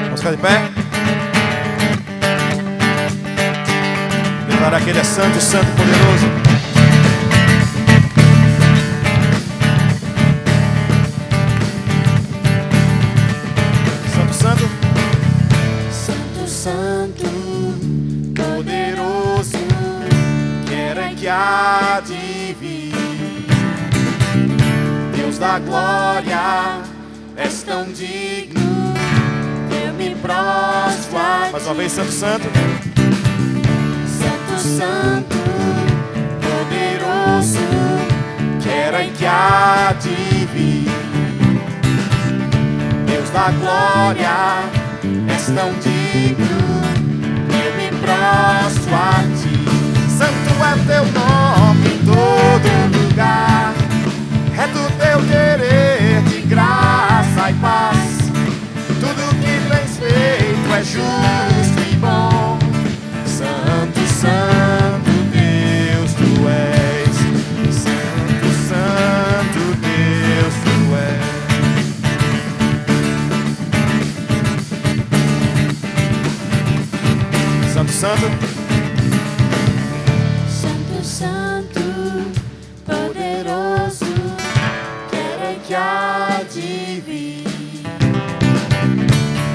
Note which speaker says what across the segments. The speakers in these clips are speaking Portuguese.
Speaker 1: Vamos ficar de pé? Declarar que Ele é santo, santo e poderoso. Santo, santo. Santo, santo, poderoso, que era e que há de vir. Deus da glória, és tão digno. Me prostro a ti. Mais uma vez, santo, santo. Santo, santo, poderoso, que era e que há de vir. Deus da glória, és tão digno, eu me prostro a ti. Santo é teu nome em todo lugar, é do teu querer de graça e paz. Tudo que tens feito é justo e bom. Santo, santo Deus tu és. Santo, santo Deus tu és. Santo, santo. Santo, santo, poderoso, quer que há de vir.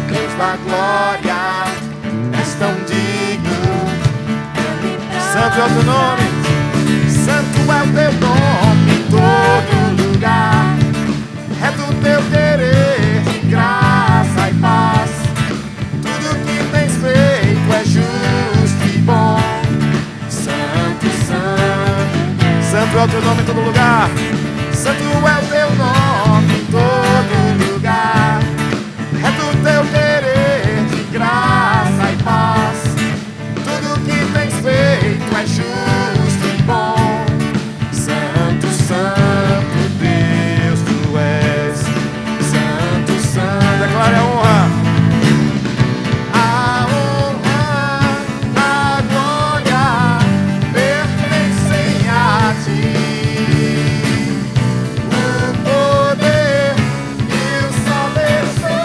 Speaker 1: Deus da glória, és tão digno. Santo é o teu nome, santo é o teu nome em todo lugar. É do teu querer de graça e paz. Tudo que tens feito é justo e bom. Santo, santo, santo é o teu nome em todo lugar. Santo é o teu nome em todo lugar. É do teu querer de graça e paz. Tudo que tens feito é justo e bom. Santo, santo Deus tu és. Santo, santo. Declare a honra. A honra, a glória pertencem a ti. O poder e o saber são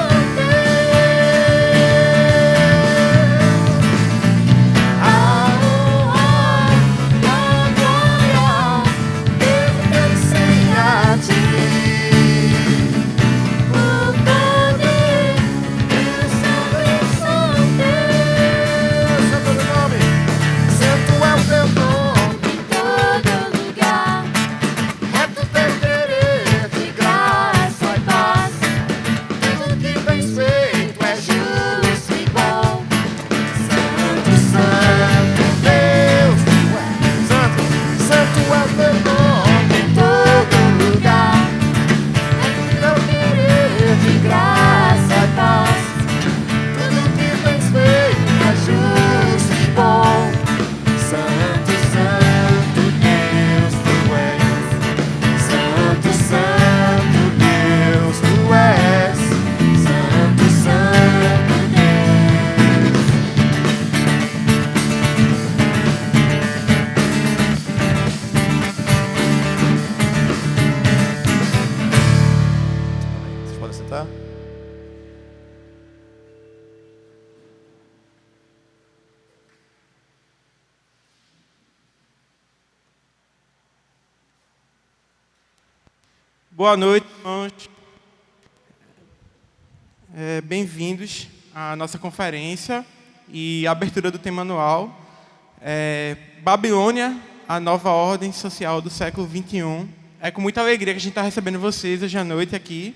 Speaker 1: Boa noite, irmãos. Bem-vindos à nossa conferência e abertura do tema anual. Babilônia, a nova ordem social do século XXI. É com muita alegria que a gente está recebendo vocês hoje à noite aqui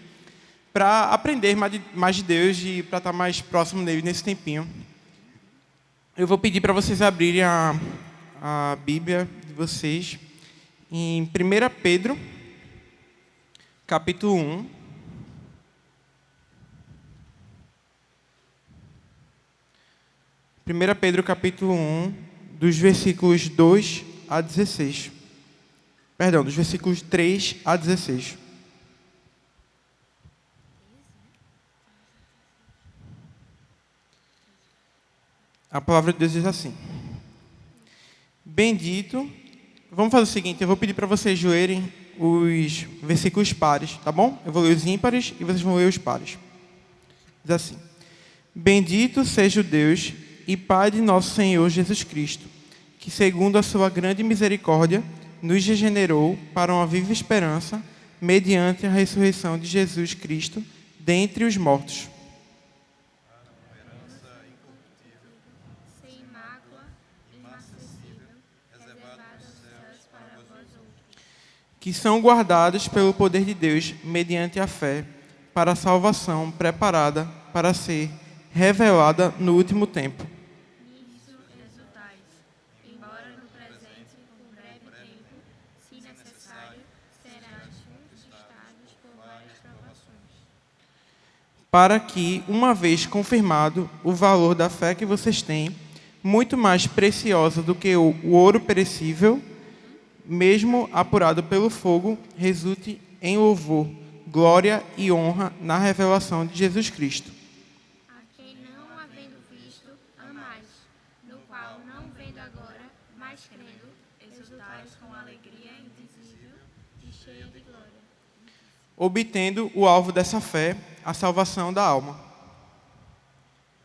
Speaker 1: para aprender mais de Deus e para estar mais próximo dele nesse tempinho. Eu vou pedir para vocês abrirem a Bíblia de vocês
Speaker 2: em 1 Pedro, capítulo 1. Primeira Pedro, capítulo 1, dos versículos 2 a 16. Perdão, dos versículos 3 a 16. A palavra de Deus diz assim: Bendito. Vamos fazer o seguinte, eu vou pedir para vocês lerem os versículos pares, tá bom? Eu vou ler os ímpares e vocês vão ler os pares. Diz assim: Bendito seja o Deus e Pai de nosso Senhor Jesus Cristo, que segundo a sua grande misericórdia, nos regenerou para uma viva esperança, mediante a ressurreição de Jesus Cristo dentre os mortos.
Speaker 3: Sem mácula, inacessível, reservado aos céus para vós outros.
Speaker 2: Que são guardados pelo poder de Deus, mediante a fé, para a salvação preparada para ser revelada no último tempo.
Speaker 3: Nisso exultais, embora no presente, por breve tempo, se necessário, serás conquistados por várias provações.
Speaker 2: Para que, uma vez confirmado o valor da fé que vocês têm, muito mais preciosa do que o ouro perecível, mesmo apurado pelo fogo, resulte em louvor, glória e honra na revelação de Jesus Cristo.
Speaker 3: A quem não havendo visto, amais, no qual não vendo agora, mas crendo, exultais com alegria indizível e cheia de glória.
Speaker 2: Obtendo o alvo dessa fé, a salvação da alma.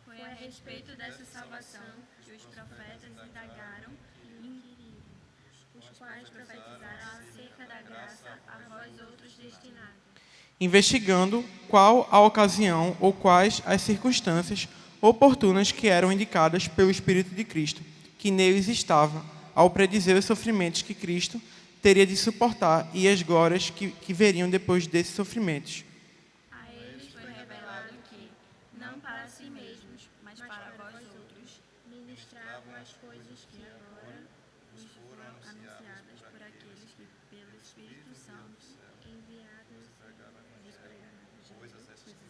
Speaker 3: Foi a respeito dessa salvação que os profetas indagaram e inquiriram, os quais profetizaram acerca da graça a vós outros destinada.
Speaker 2: Investigando qual a ocasião ou quais as circunstâncias oportunas que eram indicadas pelo Espírito de Cristo, que neles estava, ao predizer os sofrimentos que Cristo teria de suportar e as glórias que veriam depois desses sofrimentos.
Speaker 3: A eles foi revelado que, não para si mesmos, mas para vós outros, ministravam as coisas que agora vos foram anunciadas por aqueles que, pelo Espírito Santo, enviados, vos pregaram coisas essas que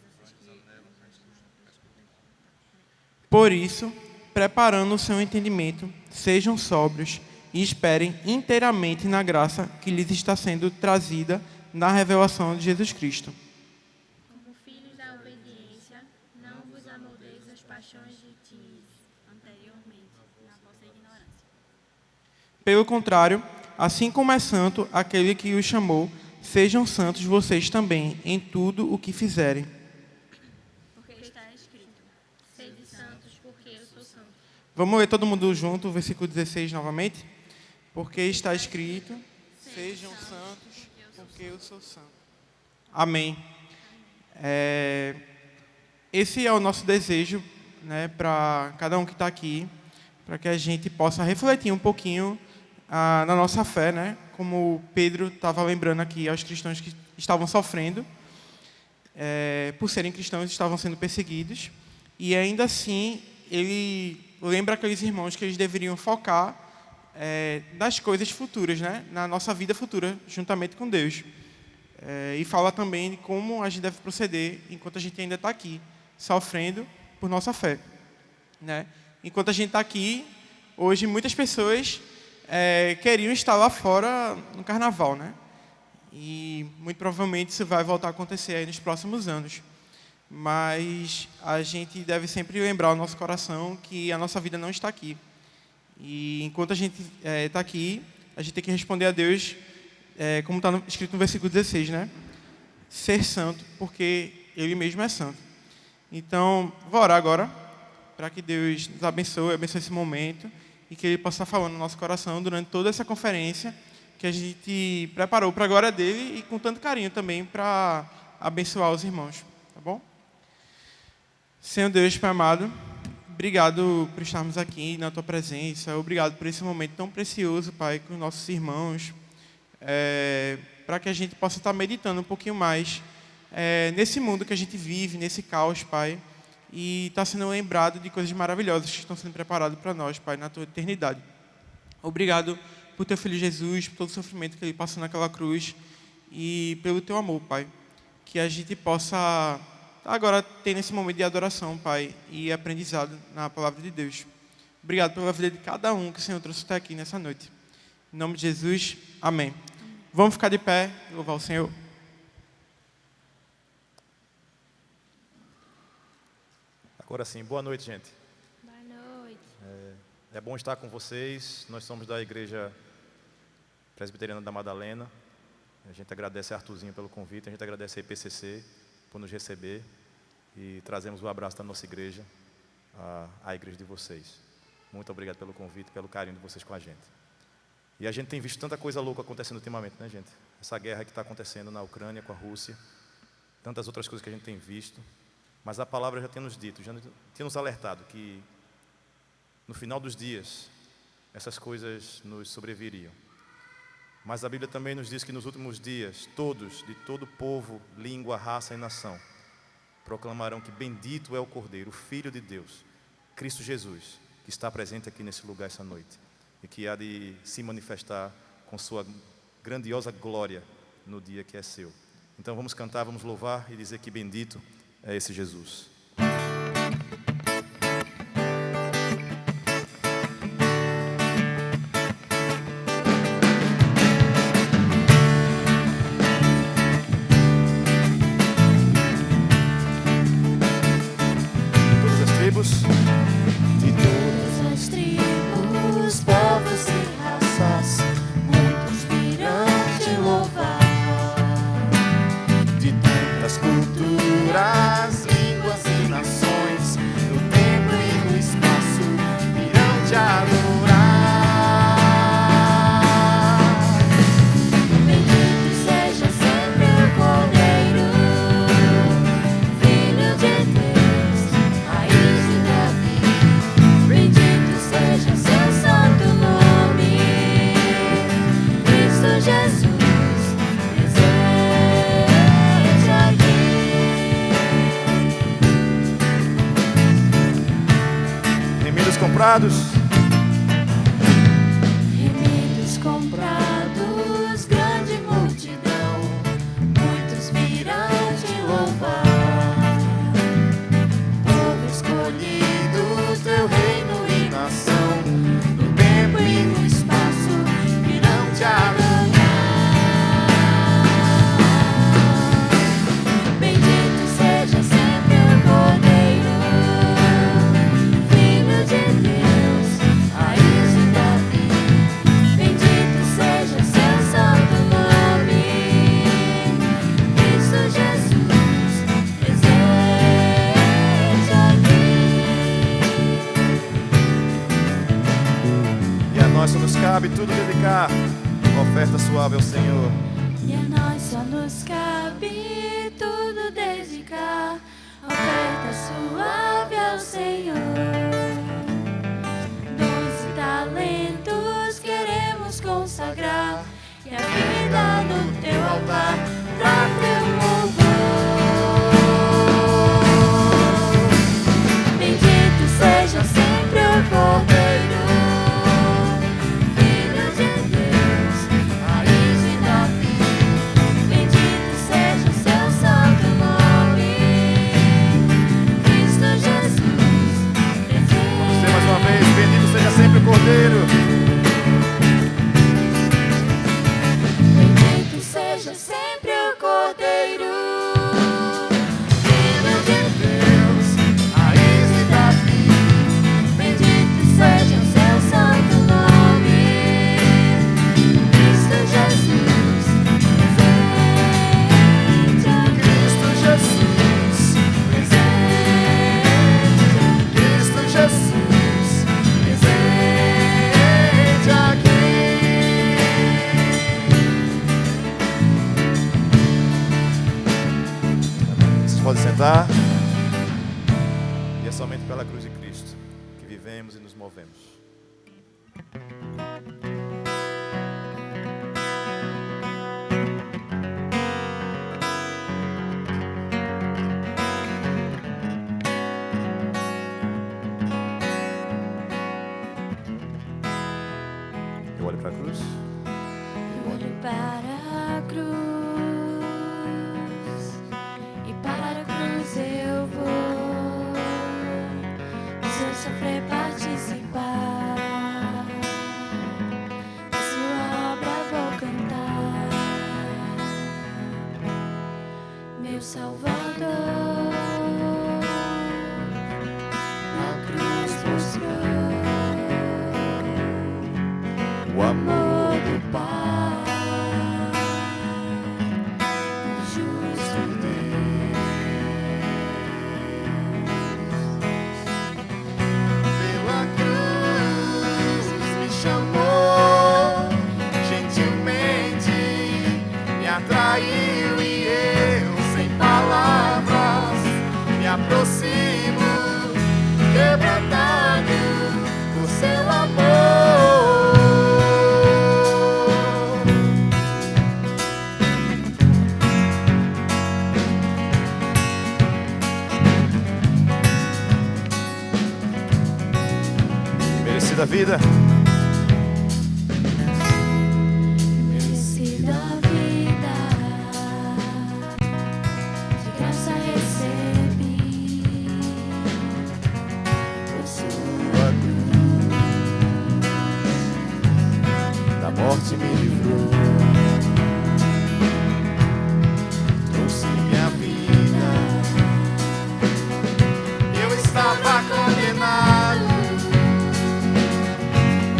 Speaker 2: Por isso, preparando o seu entendimento, sejam sóbrios e esperem inteiramente na graça que lhes está sendo trazida na revelação de Jesus Cristo.
Speaker 3: como filhos da obediência, não vos amoldeis às paixões de tis anteriormente, na vossa ignorância.
Speaker 2: Pelo contrário, assim como é santo aquele que os chamou, sejam santos vocês também em tudo o que fizerem.
Speaker 3: Porque está escrito: sede santos, porque eu sou santo.
Speaker 2: Vamos ler todo mundo junto o versículo 16 novamente? Porque está escrito, sejam santos, porque eu sou santo. Amém. Esse é o nosso desejo, né, para cada um que está aqui, para que a gente possa refletir um pouquinho na nossa fé, né? Como Pedro estava lembrando aqui aos cristãos que estavam sofrendo, por serem cristãos, estavam sendo perseguidos, e ainda assim ele lembra aqueles irmãos que eles deveriam focar nas coisas futuras, né? Na nossa vida futura, juntamente com Deus. E fala também de como a gente deve proceder enquanto a gente ainda está aqui, sofrendo por nossa fé, né? Enquanto a gente está aqui, hoje muitas pessoas queriam estar lá fora no carnaval, né? E muito provavelmente isso vai voltar a acontecer aí nos próximos anos. Mas a gente deve sempre lembrar o nosso coração que a nossa vida não está aqui. E enquanto a gente está aqui, a gente tem que responder a Deus, como está escrito no versículo 16, né? Ser santo, porque Ele mesmo é santo. Então, vou orar agora, para que Deus nos abençoe esse momento, e que Ele possa estar falando no nosso coração durante toda essa conferência que a gente preparou para a glória dEle e com tanto carinho também para abençoar os irmãos. Tá bom? Senhor Deus, Pai amado, obrigado por estarmos aqui na Tua presença. Obrigado por esse momento tão precioso, Pai, com os nossos irmãos. Para que a gente possa estar meditando um pouquinho mais nesse mundo que a gente vive, nesse caos, Pai. E está sendo lembrado de coisas maravilhosas que estão sendo preparadas para nós, Pai, na Tua eternidade. Obrigado por teu Filho Jesus, por todo o sofrimento que Ele passou naquela cruz e pelo teu amor, Pai. Que a gente possa agora ter nesse momento de adoração, Pai, e aprendizado na palavra de Deus. Obrigado pela vida de cada um que o Senhor trouxe até aqui nessa noite. Em nome de Jesus, amém. Vamos ficar de pé e louvar o Senhor.
Speaker 1: Agora sim, boa noite, gente.
Speaker 3: Boa noite.
Speaker 1: É bom estar com vocês. Nós somos da Igreja Presbiteriana da Madalena. A gente agradece a Arthurzinho pelo convite, a gente agradece a IPCC por nos receber e trazemos o abraço da nossa igreja, à igreja de vocês. Muito obrigado pelo convite, pelo carinho de vocês com a gente. E a gente tem visto tanta coisa louca acontecendo ultimamente, né, gente? Essa guerra que está acontecendo na Ucrânia com a Rússia, tantas outras coisas que a gente tem visto, mas a palavra já tem nos dito, já tem nos alertado que no final dos dias essas coisas nos sobreviriam. Mas a Bíblia também nos diz que nos últimos dias, todos, de todo povo, língua, raça e nação, proclamarão que bendito é o Cordeiro, o Filho de Deus, Cristo Jesus, que está presente aqui nesse lugar essa noite e que há de se manifestar com sua grandiosa glória no dia que é seu. Então vamos cantar, vamos louvar e dizer que bendito é esse Jesus.
Speaker 4: De todas as tribos, povos e raças, muitos virão te louvar.
Speaker 1: De tantas culturas, línguas e nações, no tempo e no espaço, virão te adorar.
Speaker 4: Bendito seja sempre o Cordeiro, Filho de Deus, raiz de Davi. Bendito seja seu santo nome, Cristo Jesus, presente aqui.
Speaker 1: Remidos comprados,
Speaker 4: Remidos comprados, grande multidão, muitos virão te louvar. Povo escolhido,
Speaker 1: teu reino e nação, no tempo e no espaço, virão te adorar.
Speaker 4: bendito seja sempre o Cordeiro, Filho de Deus, raiz de Davi. Bendito seja seu santo nome, Cristo Jesus, presente aqui.
Speaker 1: E a nós só nos cabe tudo dedicar, uma oferta suave ao Senhor.
Speaker 4: E a nós só nos cabe tudo dedicar, oferta suave ao Senhor. Dons e talentos queremos consagrar, e a vida no teu altar, pra teu louvor. Bendito seja sempre o Cordeiro, Filho de Deus, raiz de Davi. Bendito seja seu santo nome, Cristo Jesus,
Speaker 1: Vamos dizer mais uma
Speaker 4: presente.
Speaker 1: vez, bendito seja sempre o Cordeiro.
Speaker 4: Bendito seja sempre o Cordeiro, Filho de Deus,
Speaker 1: Raiz de Davi,
Speaker 4: bendito seja seu santo nome, Cristo Jesus, presente aqui.
Speaker 1: Cristo Jesus,
Speaker 4: Presente
Speaker 1: Cristo Jesus, presente aqui. Vocês podem sentar. E é somente pela cruz de Cristo que vivemos e nos movemos. Eu olho para a cruz.
Speaker 4: cruz, e para a cruz eu vou, do seu sofrer participar, da sua obra vou cantar, meu Salvador, na cruz mostrou o amor do Pai, o justo Deus.
Speaker 1: Pela cruz me chamou gentilmente, me atraiu e eu, sem palavras, me aproximo, quebrantado por seu amor. Merecida vida,
Speaker 4: Merecida a vida, de graça recebi, por sua cruz,
Speaker 1: da morte me livrou, trouxe minha vida. Eu estava condenado,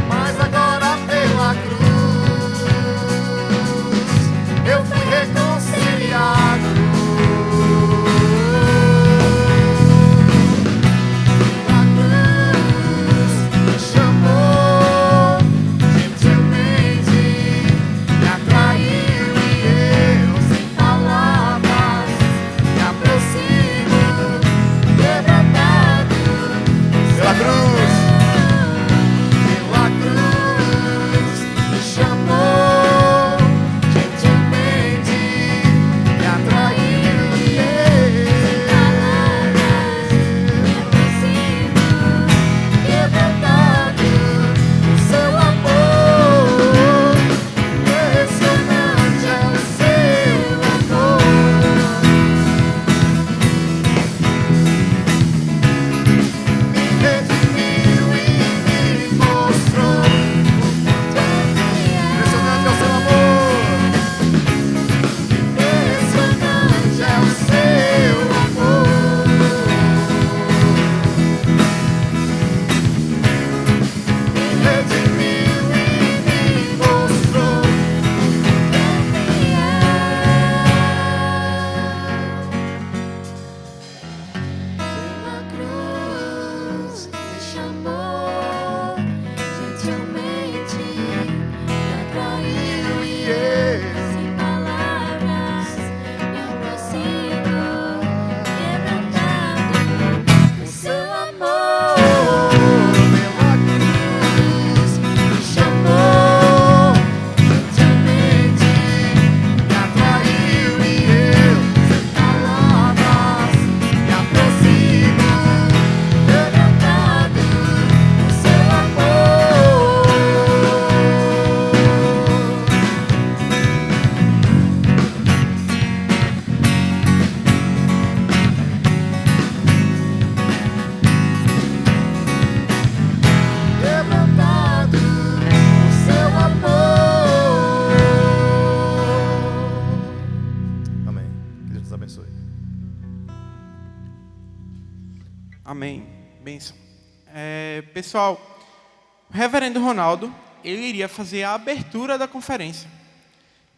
Speaker 1: mas agora pela cruz eu fui reconciliado. Pela cruz me chamou gentilmente, me atraiu e eu, sem palavras, me aproximo, quebrantado pela cruz. Pela cruz me chamou gentilmente, me atraiu e quebrantado por seu amor, impressionante é o seu amor. Me redimiu e me mostrou o quanto é fiel. Impressionante é o seu amor. Impressionante é o seu amor. Me redimiu e me mostrou o quanto é fiel. Pela cruz me chamou gentilmente, me atraiu e eu, sem palavras, me aproximo, quebrantado por seu amor. Pela cruz me chamou gentilmente, me atraiu e eu, sem palavras, me aproximo, quebrantado por seu amor. Quebrantado por seu amor. Amém. Que Deus nos abençoe.
Speaker 2: Amém. Bênção. Pessoal, o reverendo Ronaldo, ele iria fazer a abertura da conferência.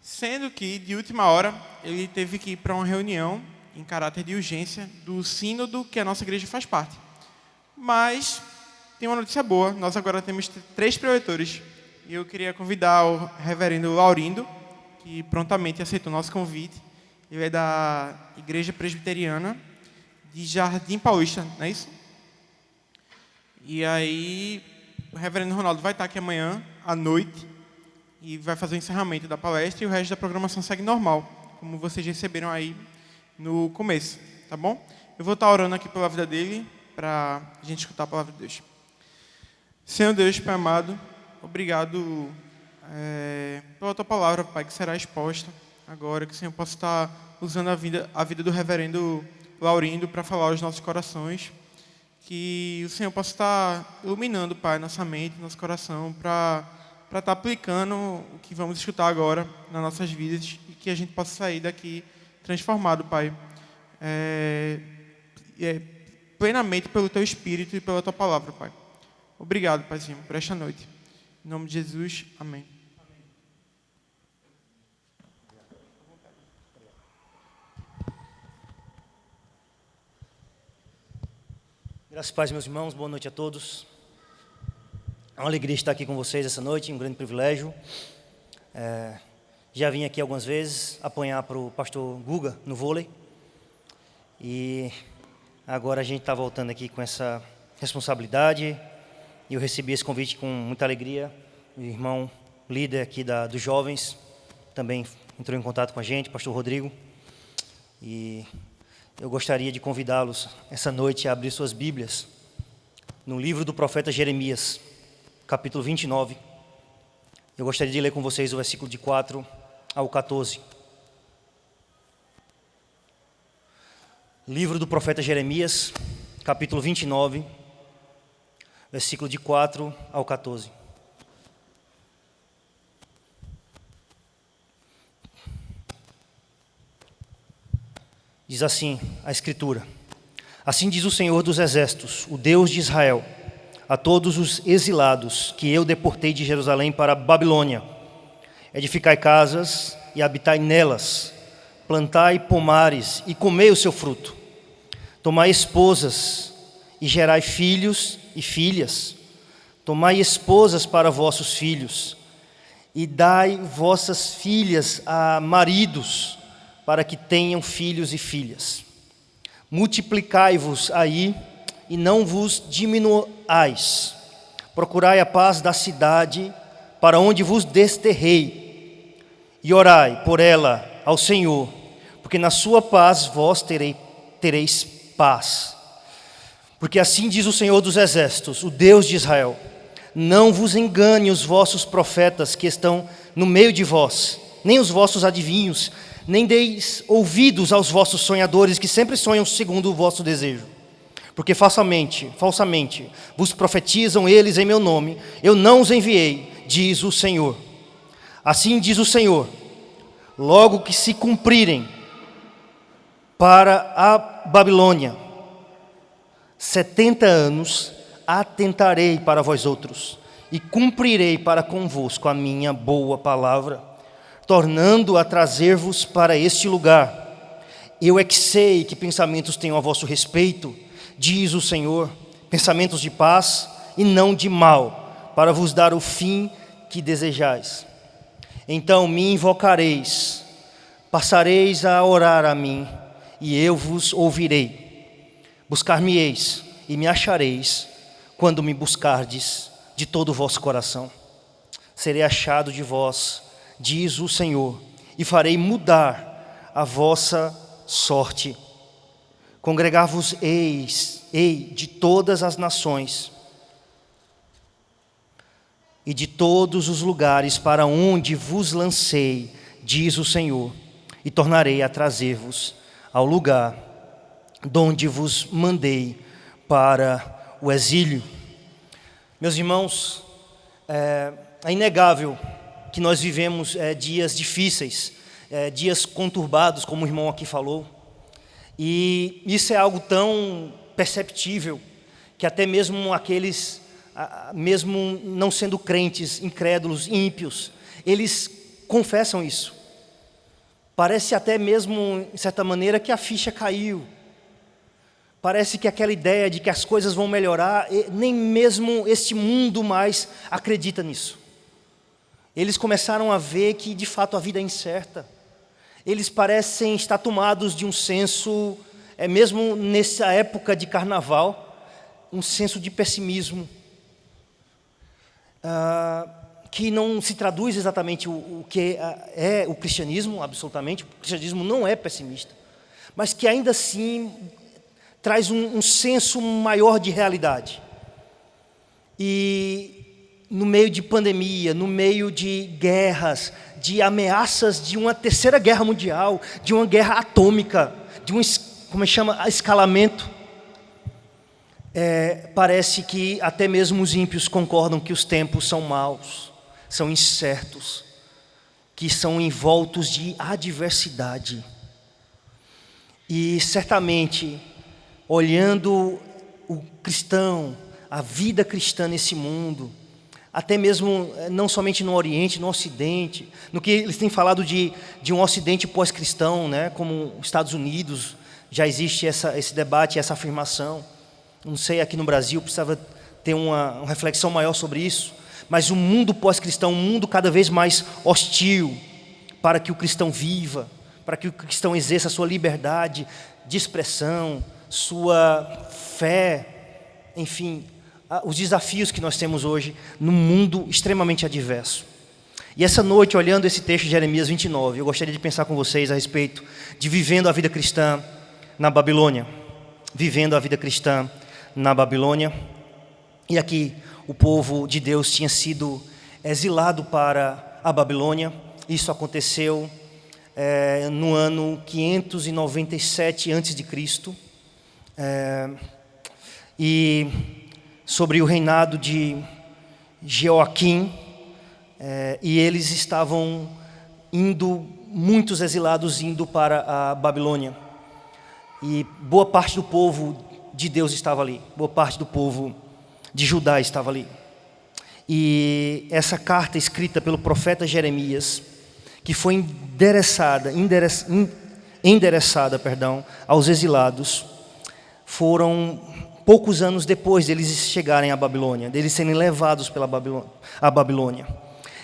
Speaker 2: Sendo que, de última hora, ele teve que ir para uma reunião em caráter de urgência do sínodo que a nossa igreja faz parte. Mas tem uma notícia boa, nós agora temos 3 preletores. E eu queria convidar o reverendo Laurindo, que prontamente aceitou nosso convite. Ele é da Igreja Presbiteriana de Jardim Paulista, não é isso? E aí, o reverendo Ronaldo vai estar aqui amanhã, à noite, e vai fazer o encerramento da palestra, e o resto da programação segue normal, como vocês receberam aí no começo, tá bom? Eu vou estar orando aqui pela vida dele, para a gente escutar a palavra de Deus. Senhor Deus, Pai amado, obrigado pela Tua palavra, Pai, que será exposta agora, que o Senhor possa estar usando a vida do reverendo Laurindo para falar aos nossos corações, que o Senhor possa estar iluminando, Pai, nossa mente, nosso coração, para estar aplicando o que vamos escutar agora nas nossas vidas e que a gente possa sair daqui transformado, Pai, plenamente pelo Teu Espírito e pela Tua Palavra, Pai. Obrigado, Paizinho, por esta noite. Em nome de Jesus, amém.
Speaker 5: Graças a Deus, meus irmãos, boa noite a todos. É uma alegria estar aqui com vocês essa noite, um grande privilégio. Já vim aqui algumas vezes apanhar para o pastor Guga no vôlei. E agora a gente está voltando aqui com essa responsabilidade. E eu recebi esse convite com muita alegria. O irmão líder aqui dos jovens também entrou em contato com a gente, pastor Rodrigo. E eu gostaria de convidá-los essa noite a abrir suas Bíblias no livro do profeta Jeremias, capítulo 29. Eu gostaria de ler com vocês o versículo de 4 ao 14. Livro do profeta Jeremias, capítulo 29, versículo de 4 ao 14. Diz assim a Escritura: Assim diz o Senhor dos Exércitos, o Deus de Israel, a todos os exilados que eu deportei de Jerusalém para a Babilônia: edificai casas e habitai nelas, plantai pomares e comei o seu fruto, tomai esposas e gerai filhos e filhas, tomai esposas para vossos filhos e dai vossas filhas a maridos, para que tenham filhos e filhas. Multiplicai-vos aí e não vos diminuais. Procurai a paz da cidade para onde vos desterrei, e orai por ela ao Senhor, porque na sua paz vós tereis paz. Porque assim diz o Senhor dos Exércitos, o Deus de Israel: não vos engane os vossos profetas que estão no meio de vós, nem os vossos adivinhos, nem deis ouvidos aos vossos sonhadores que sempre sonham segundo o vosso desejo. Porque falsamente vos profetizam eles em meu nome, eu não os enviei, diz o Senhor. Assim diz o Senhor: logo que se cumprirem para a Babilônia 70 anos, atentarei para vós outros e cumprirei para convosco a minha boa palavra, tornando a trazer-vos para este lugar. Eu é que sei que pensamentos tenho a vosso respeito, diz o Senhor, pensamentos de paz e não de mal, para vos dar o fim que desejais. Então me invocareis, passareis a orar a mim, e eu vos ouvirei. Buscar-me-eis e me achareis, quando me buscardes de todo o vosso coração. Serei achado de vós, diz o Senhor, e farei mudar a vossa sorte. Congregar-vos-ei de todas as nações e de todos os lugares para onde vos lancei, diz o Senhor, e tornarei a trazer-vos ao lugar donde vos mandei para o exílio. Meus irmãos, é inegável que nós vivemos dias difíceis, dias conturbados, como o irmão aqui falou, e isso é algo tão perceptível que até mesmo aqueles, mesmo não sendo crentes, incrédulos, ímpios, eles confessam isso. Parece até mesmo, de certa maneira, que a ficha caiu. Parece que aquela ideia de que as coisas vão melhorar, nem mesmo este mundo mais acredita nisso. Eles começaram a ver que de fato a vida é incerta. Eles parecem estar tomados de um senso, mesmo nessa época de carnaval, um senso de pessimismo, que não se traduz exatamente o que é o cristianismo, absolutamente. O cristianismo não é pessimista, mas que ainda assim traz um senso maior de realidade. E no meio de pandemia, no meio de guerras, de ameaças de uma terceira guerra mundial, de uma guerra atômica, de um, como chama, escalamento, parece que até mesmo os ímpios concordam que os tempos são maus, são incertos, que são envoltos de adversidade. E certamente, olhando o cristão, a vida cristã nesse mundo, até mesmo não somente no Oriente, no Ocidente, no que eles têm falado de um Ocidente pós-cristão, né, como os Estados Unidos, já existe esse debate, essa afirmação. Não sei, aqui no Brasil precisava ter uma reflexão maior sobre isso, mas o mundo pós-cristão, um mundo cada vez mais hostil para que o cristão viva, para que o cristão exerça a sua liberdade de expressão, sua fé, enfim, os desafios que nós temos hoje num mundo extremamente adverso. E essa noite, olhando esse texto de Jeremias 29, eu gostaria de pensar com vocês a respeito de vivendo a vida cristã na Babilônia. Vivendo a vida cristã na Babilônia. E aqui o povo de Deus tinha sido exilado para a Babilônia. Isso aconteceu no ano 597 a.C. E sobre o reinado de Jeoaquim, e eles estavam indo, muitos exilados indo para a Babilônia. E boa parte do povo de Deus estava ali, boa parte do povo de Judá estava ali. E essa carta escrita pelo profeta Jeremias, que foi endereçada aos exilados, foram poucos anos depois deles chegarem à Babilônia, deles serem levados à Babilônia.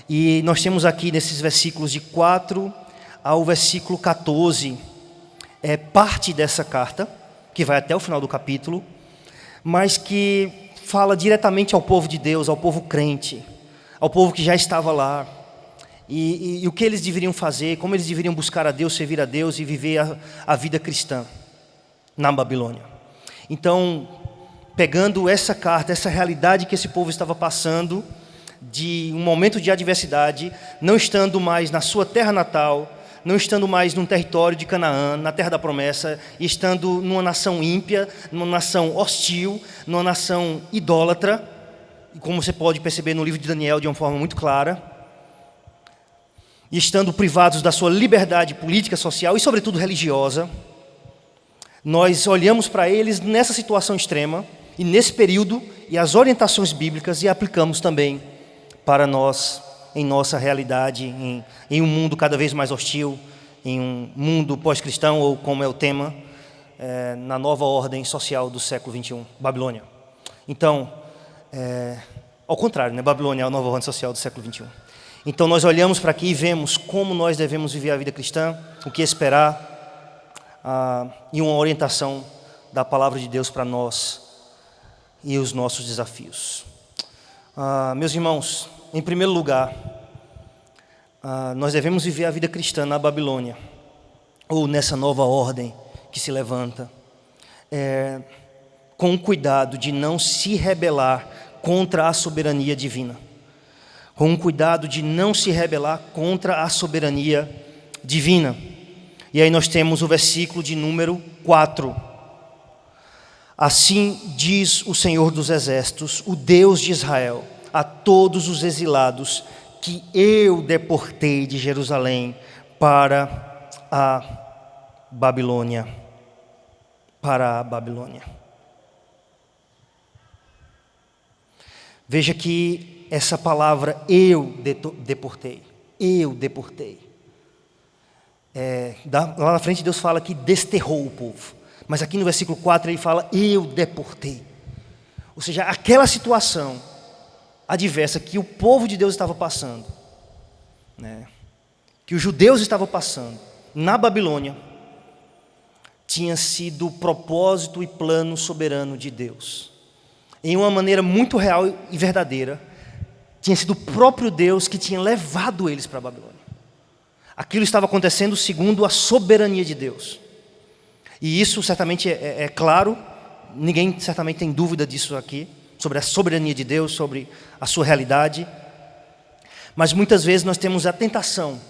Speaker 5: E nós temos aqui nesses versículos de 4 ao versículo 14, parte dessa carta, que vai até o final do capítulo, mas que fala diretamente ao povo de Deus, ao povo crente, ao povo que já estava lá, e o que eles deveriam fazer, como eles deveriam buscar a Deus, servir a Deus e viver a vida cristã na Babilônia. Então, pegando essa carta, essa realidade que esse povo estava passando, de um momento de adversidade, não estando mais na sua terra natal, não estando mais num território de Canaã, na terra da promessa, e estando numa nação ímpia, numa nação hostil, numa nação idólatra, como você pode perceber no livro de Daniel de uma forma muito clara, e estando privados da sua liberdade política, social e sobretudo religiosa, nós olhamos para eles nessa situação extrema, e nesse período, e as orientações bíblicas, e aplicamos também para nós, em nossa realidade, em um mundo cada vez mais hostil, em um mundo pós-cristão, ou como é o tema, na nova ordem social do século XXI, Babilônia. Então, ao contrário, né? Babilônia é a nova ordem social do século XXI. Então nós olhamos para aqui e vemos como nós devemos viver a vida cristã, o que esperar, e uma orientação da palavra de Deus para nós e os nossos desafios. Meus irmãos, em primeiro lugar, nós devemos viver a vida cristã na Babilônia, ou nessa nova ordem que se levanta, com o cuidado de não se rebelar contra a soberania divina. Com o cuidado de não se rebelar contra a soberania divina. E aí nós temos o versículo de número 4. Assim diz o Senhor dos Exércitos, o Deus de Israel, a todos os exilados que eu deportei de Jerusalém para a Babilônia. Para a Babilônia. Veja que essa palavra eu deportei. Lá na frente Deus fala que desterrou o povo. Mas aqui no versículo 4 ele fala eu deportei. Ou seja, aquela situação adversa que o povo de Deus estava passando, né, que os judeus estavam passando na Babilônia, tinha sido propósito e plano soberano de Deus. Em uma maneira muito real e verdadeira, tinha sido o próprio Deus que tinha levado eles para a Babilônia. Aquilo estava acontecendo segundo a soberania de Deus. E isso certamente é claro, ninguém certamente tem dúvida disso aqui, sobre a soberania de Deus, sobre a sua realidade. Mas muitas vezes nós temos a tentação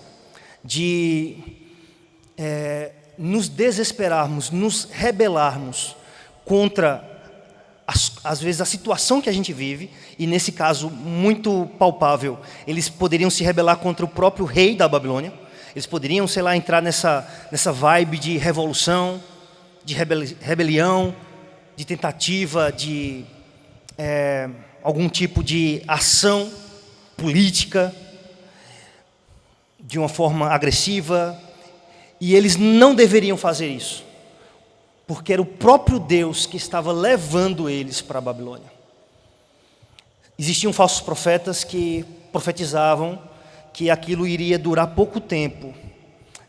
Speaker 5: de nos desesperarmos, nos rebelarmos contra, às vezes, a situação que a gente vive, e nesse caso muito palpável, eles poderiam se rebelar contra o próprio rei da Babilônia, eles poderiam, sei lá, entrar nessa vibe de revolução, de rebelião, de tentativa de algum tipo de ação política, de uma forma agressiva, e eles não deveriam fazer isso, porque era o próprio Deus que estava levando eles para a Babilônia. Existiam falsos profetas que profetizavam que aquilo iria durar pouco tempo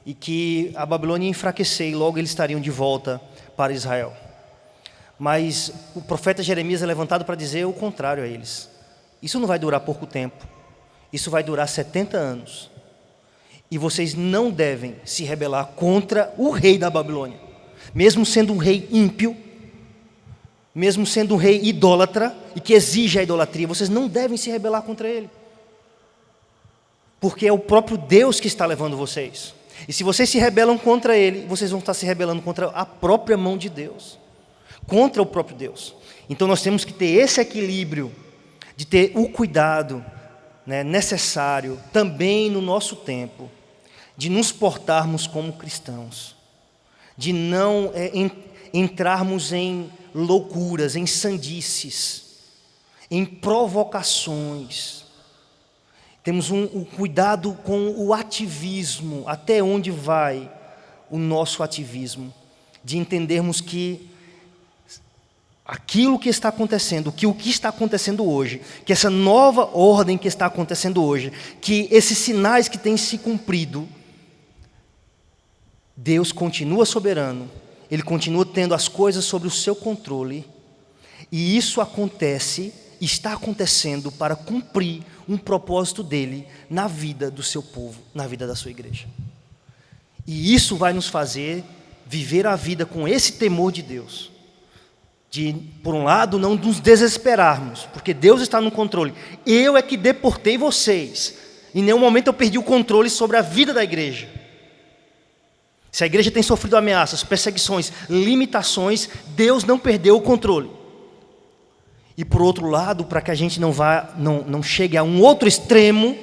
Speaker 5: e que a Babilônia ia enfraquecer e logo eles estariam de volta para Israel. Mas o profeta Jeremias é levantado para dizer o contrário a eles. Isso não vai durar pouco tempo, isso vai durar 70 anos. E vocês não devem se rebelar contra o rei da Babilônia. Mesmo sendo um rei ímpio, mesmo sendo um rei idólatra e que exige a idolatria, vocês não devem se rebelar contra ele. Porque é o próprio Deus que está levando vocês. E se vocês se rebelam contra ele, vocês vão estar se rebelando contra a própria mão de Deus. Contra o próprio Deus. Então nós temos que ter esse equilíbrio, de ter o cuidado necessário também no nosso tempo, de nos portarmos como cristãos, de não entrarmos em loucuras, em sandices, em provocações. Temos um cuidado com o ativismo, até onde vai o nosso ativismo, de entendermos que aquilo que está acontecendo, que o que está acontecendo hoje, que essa nova ordem que está acontecendo hoje, que esses sinais que têm se cumprido, Deus continua soberano, Ele continua tendo as coisas sob o seu controle, e isso acontece, está acontecendo para cumprir um propósito dEle na vida do seu povo, na vida da sua igreja. E isso vai nos fazer viver a vida com esse temor de Deus. De, por um lado, não nos desesperarmos, porque Deus está no controle. Eu é que deportei vocês. Em nenhum momento eu perdi o controle sobre a vida da igreja. Se a igreja tem sofrido ameaças, perseguições, limitações, Deus não perdeu o controle. E por outro lado, para que a gente não chegue a um outro extremo,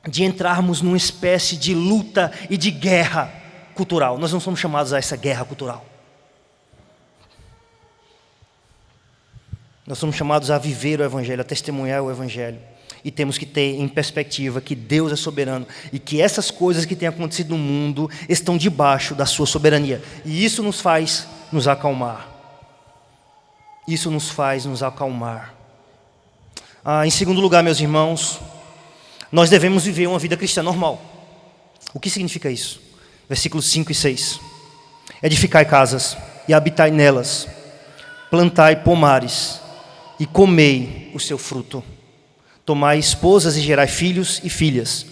Speaker 5: de entrarmos numa espécie de luta e de guerra cultural. Nós não somos chamados a essa guerra cultural. Nós somos chamados a viver o Evangelho, a testemunhar o Evangelho. E temos que ter em perspectiva que Deus é soberano e que essas coisas que têm acontecido no mundo estão debaixo da sua soberania. E isso nos faz nos acalmar. Isso nos faz nos acalmar. Em segundo lugar, meus irmãos, nós devemos viver uma vida cristã normal. O que significa isso? Versículos 5 e 6. Edificai casas e habitai nelas, plantai pomares e comei o seu fruto. Tomai esposas e gerai filhos e filhas.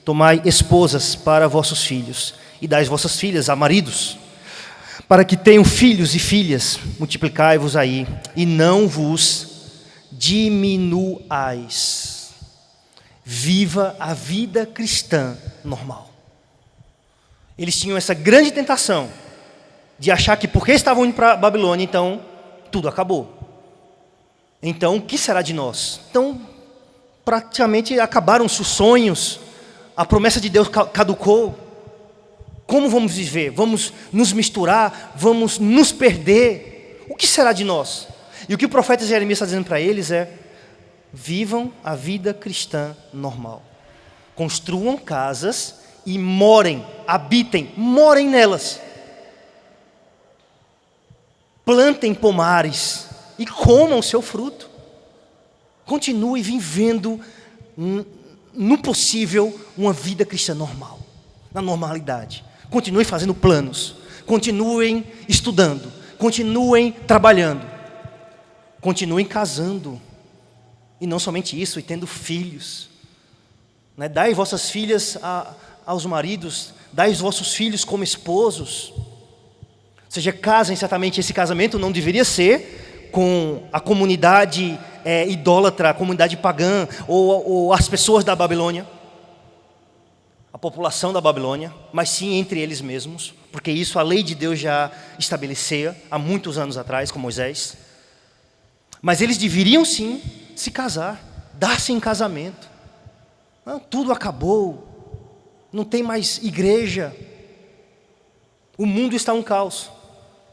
Speaker 5: Tomai esposas para vossos filhos e dai vossas filhas a maridos, para que tenham filhos e filhas. Multiplicai-vos aí e não vos diminuais. Viva a vida cristã normal. Eles tinham essa grande tentação de achar que porque estavam indo para a Babilônia, então tudo acabou. Então, o que será de nós? Então, praticamente acabaram-se os sonhos, a promessa de Deus caducou. Como vamos viver? Vamos nos misturar? Vamos nos perder? O que será de nós? E o que o profeta Jeremias está dizendo para eles é: vivam a vida cristã normal. Construam casas e morem, habitem, morem nelas. Plantem pomares e comam o seu fruto. Continue vivendo, no possível, uma vida cristã normal, na normalidade. Continue fazendo planos, continuem estudando, continuem trabalhando, continuem casando. E não somente isso, e tendo filhos. Dai vossas filhas aos maridos, dai os vossos filhos como esposos. seja, casem, certamente esse casamento não deveria ser com a comunidade idólatra, a comunidade pagã, ou as pessoas da Babilônia, a população da Babilônia, mas sim entre eles mesmos, porque isso a lei de Deus já estabelecia há muitos anos atrás, com Moisés. Mas eles deveriam sim se casar, dar-se em casamento. Não, tudo acabou, não tem mais igreja, o mundo está um caos.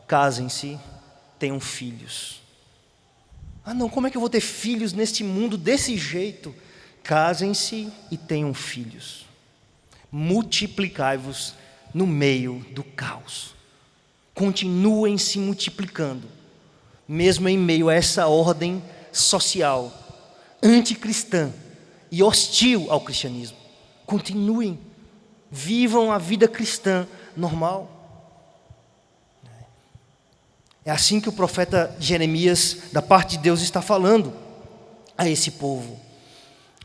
Speaker 5: Casem-se, tenham filhos. Ah não, como é que eu vou ter filhos neste mundo desse jeito? Casem-se e tenham filhos. Multiplicai-vos no meio do caos. Continuem se multiplicando, mesmo em meio a essa ordem social anticristã e hostil ao cristianismo. Continuem, vivam a vida cristã normal. É assim que o profeta Jeremias, da parte de Deus, está falando a esse povo.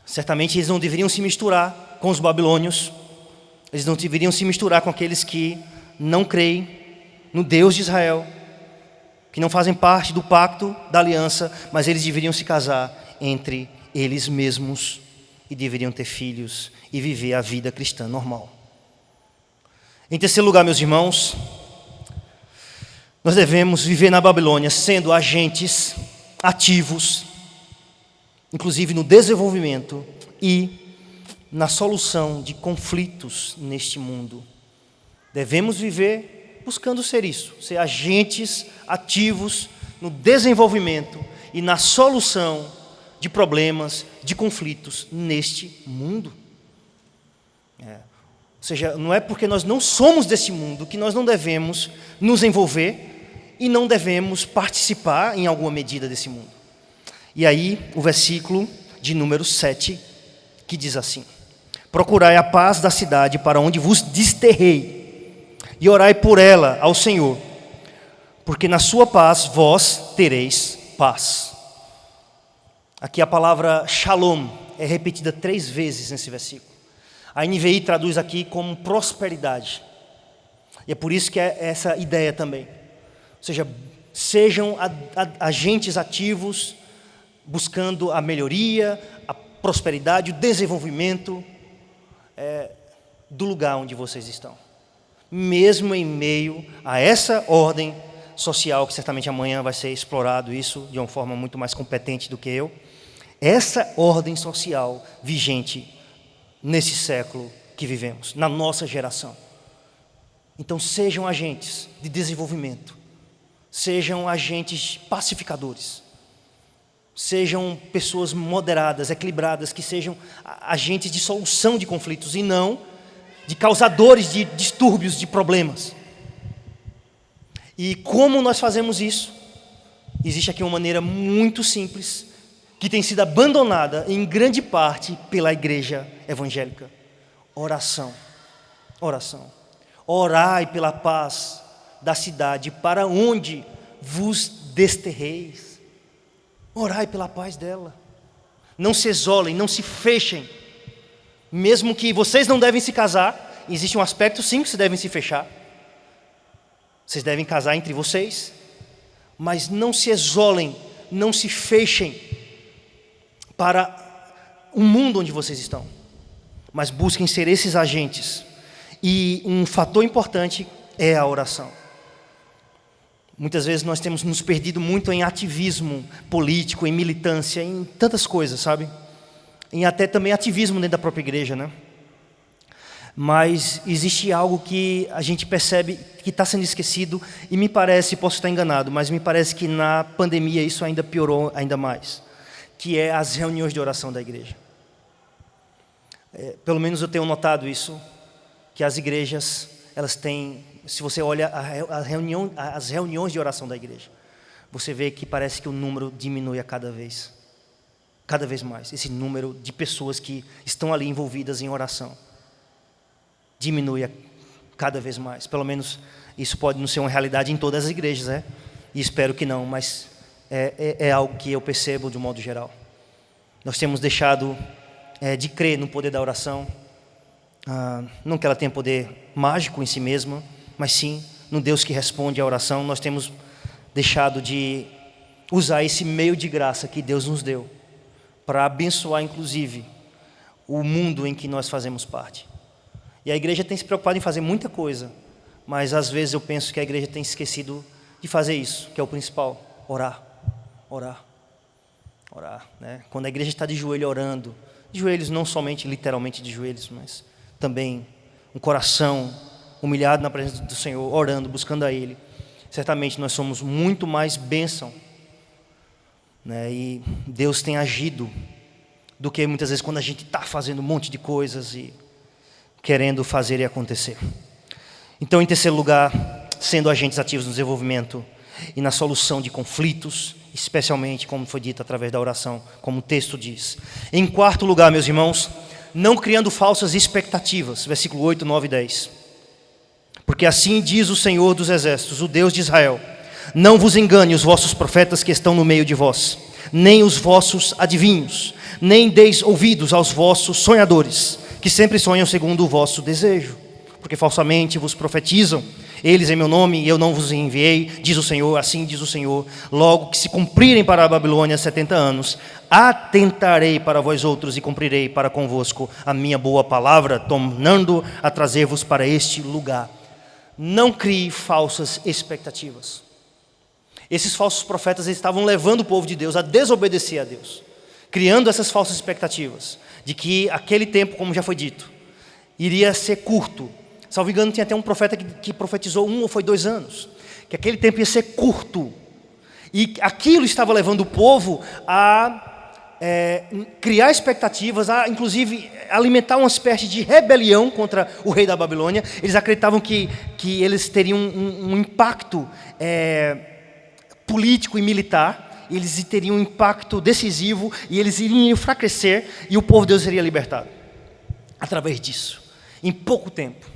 Speaker 5: Certamente eles não deveriam se misturar com os babilônios, eles não deveriam se misturar com aqueles que não creem no Deus de Israel, que não fazem parte do pacto da aliança, mas eles deveriam se casar entre eles mesmos e deveriam ter filhos e viver a vida cristã normal. Em terceiro lugar, meus irmãos, nós devemos viver na Babilônia sendo agentes ativos, inclusive no desenvolvimento e na solução de conflitos neste mundo. Devemos viver buscando ser isso, ser agentes ativos no desenvolvimento e na solução de problemas, de conflitos neste mundo. Ou seja, não é porque nós não somos desse mundo que nós não devemos nos envolver e não devemos participar em alguma medida desse mundo. E aí, o versículo de número 7, que diz assim: procurai a paz da cidade para onde vos desterrei, e orai por ela ao Senhor, porque na sua paz vós tereis paz. Aqui a palavra shalom é repetida 3 vezes nesse versículo. A NVI traduz aqui como prosperidade. E é por isso que é essa ideia também. Ou seja, sejam agentes ativos, buscando a melhoria, a prosperidade, o desenvolvimento do lugar onde vocês estão. Mesmo em meio a essa ordem social, que certamente amanhã vai ser explorado isso de uma forma muito mais competente do que eu. Essa ordem social vigente nesse século que vivemos, na nossa geração. Então sejam agentes de desenvolvimento, sejam agentes pacificadores, sejam pessoas moderadas, equilibradas, que sejam agentes de solução de conflitos e não de causadores de distúrbios, de problemas. E como nós fazemos isso? Existe aqui uma maneira muito simples, que tem sido abandonada em grande parte pela igreja evangélica. Oração. Oração. Orai pela paz da cidade para onde vos desterreis. Orai pela paz dela. Não se isolem, não se fechem. Mesmo que vocês não devem se casar, existe um aspecto sim que vocês devem se fechar. Vocês devem casar entre vocês, mas não se isolem, não se fechem para o mundo onde vocês estão, mas busquem ser esses agentes. E um fator importante é a oração. Muitas vezes nós temos nos perdido muito em ativismo político, em militância, em tantas coisas, sabe? Em até também ativismo dentro da própria igreja, né? Mas existe algo que a gente percebe que está sendo esquecido e me parece, posso estar enganado, mas me parece que na pandemia isso ainda piorou ainda mais, que é as reuniões de oração da igreja. Pelo menos eu tenho notado isso, que as igrejas, elas têm, se você olha as reuniões de oração da igreja, você vê que parece que o número diminui a cada vez mais, esse número de pessoas que estão ali envolvidas em oração diminui cada vez mais. Pelo menos isso pode não ser uma realidade em todas as igrejas, né? E espero que não, mas é algo que eu percebo de um modo geral. Nós temos deixado de crer no poder da oração, não que ela tenha poder mágico em si mesma, mas sim no Deus que responde à oração, nós temos deixado de usar esse meio de graça que Deus nos deu para abençoar, inclusive, o mundo em que nós fazemos parte. E a igreja tem se preocupado em fazer muita coisa, mas às vezes eu penso que a igreja tem esquecido de fazer isso, que é o principal: orar, orar, orar, né? Quando a igreja está de joelho orando, de joelhos não somente literalmente de joelhos, mas também um coração humilhado na presença do Senhor, orando, buscando a Ele, certamente nós somos muito mais bênção, né? E Deus tem agido do que muitas vezes quando a gente está fazendo um monte de coisas e querendo fazer e acontecer. Então, em terceiro lugar, sendo agentes ativos no desenvolvimento e na solução de conflitos, especialmente, como foi dito, através da oração, como o texto diz. Em quarto lugar, meus irmãos, não criando falsas expectativas, versículo 8, 9 e 10. Porque assim diz o Senhor dos Exércitos, o Deus de Israel: não vos engane os vossos profetas que estão no meio de vós, nem os vossos adivinhos, nem deis ouvidos aos vossos sonhadores, que sempre sonham segundo o vosso desejo. Porque falsamente vos profetizam eles em meu nome, e eu não vos enviei, diz o Senhor, assim diz o Senhor. Logo que se cumprirem para a Babilônia 70 anos, atentarei para vós outros e cumprirei para convosco a minha boa palavra, tornando a trazer-vos para este lugar. Não crie falsas expectativas. Esses falsos profetas estavam levando o povo de Deus a desobedecer a Deus, criando essas falsas expectativas de que aquele tempo, como já foi dito, iria ser curto. Salvo engano, tinha até um profeta que profetizou 1 ou foi 2 anos, que aquele tempo ia ser curto. E aquilo estava levando o povo a criar expectativas, a inclusive alimentar uma espécie de rebelião contra o rei da Babilônia. Eles acreditavam que eles teriam um impacto político e militar, eles teriam um impacto decisivo e eles iriam enfraquecer e o povo de Deus seria libertado através disso, em pouco tempo.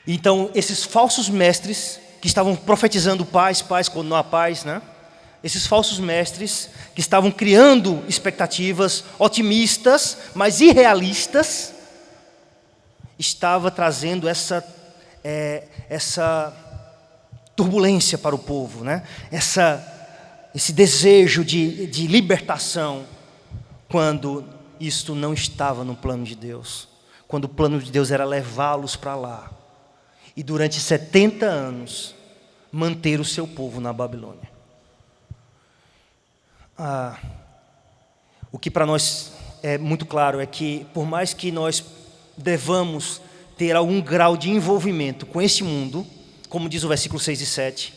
Speaker 5: Então, esses falsos mestres que estavam profetizando paz, paz quando não há paz, né? Esses falsos mestres que estavam criando expectativas otimistas, mas irrealistas, estava trazendo essa turbulência para o povo, né? Esse desejo de libertação, quando isto não estava no plano de Deus, quando o plano de Deus era levá-los para lá e durante 70 anos manter o seu povo na Babilônia. O que para nós é muito claro é que, por mais que nós devamos ter algum grau de envolvimento com este mundo, como diz o versículo 6 e 7,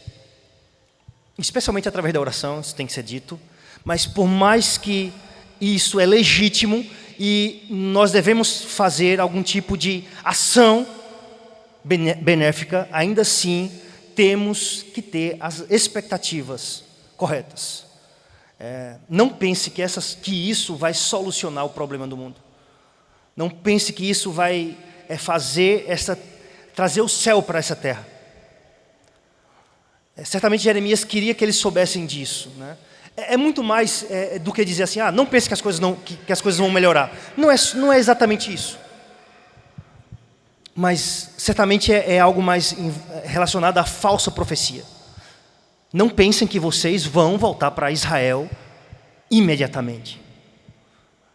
Speaker 5: especialmente através da oração, isso tem que ser dito, mas por mais que isso é legítimo e nós devemos fazer algum tipo de ação benéfica, ainda assim temos que ter as expectativas corretas. Não pense que isso vai solucionar o problema do mundo. Não pense que isso vai trazer o céu para essa terra. Certamente Jeremias queria que eles soubessem disso, né? É muito mais do que dizer assim: não pense que as coisas vão melhorar. Não é exatamente isso. Mas certamente é algo mais relacionado à falsa profecia. Não pensem que vocês vão voltar para Israel imediatamente.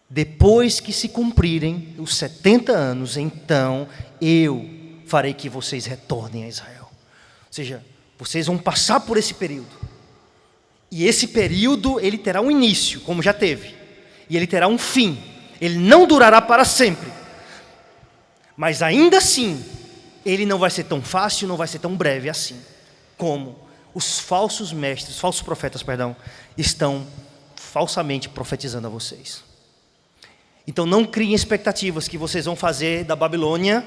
Speaker 5: Depois que se cumprirem os 70 anos, então eu farei que vocês retornem a Israel. Ou seja, vocês vão passar por esse período. E esse período, ele terá um início, como já teve. E ele terá um fim. Ele não durará para sempre. Mas ainda assim, ele não vai ser tão fácil, não vai ser tão breve assim, como os falsos profetas, estão falsamente profetizando a vocês. Então não criem expectativas que vocês vão fazer da Babilônia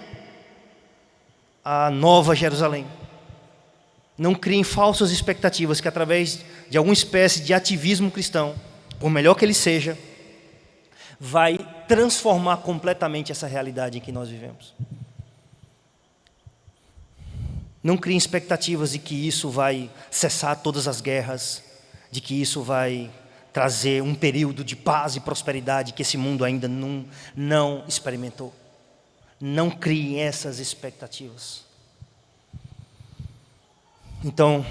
Speaker 5: a Nova Jerusalém. Não criem falsas expectativas que através de alguma espécie de ativismo cristão, por melhor que ele seja, vai transformar completamente essa realidade em que nós vivemos. Não criem expectativas de que isso vai cessar todas as guerras, de que isso vai trazer um período de paz e prosperidade que esse mundo ainda não experimentou. Não criem essas expectativas. Então,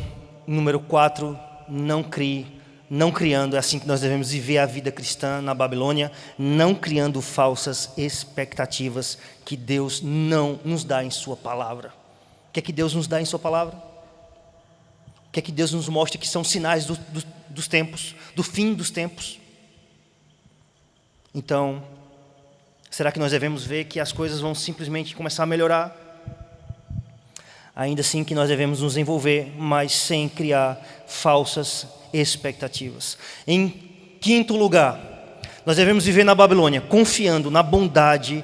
Speaker 5: número 4, não criando, é assim que nós devemos viver a vida cristã na Babilônia, não criando falsas expectativas que Deus não nos dá em sua palavra. O que é que Deus nos dá em sua palavra? O que é que Deus nos mostra que são sinais dos tempos, do fim dos tempos? Então, será que nós devemos ver que as coisas vão simplesmente começar a melhorar? Ainda assim que nós devemos nos envolver, mas sem criar falsas expectativas. Em quinto lugar, nós devemos viver na Babilônia, confiando na bondade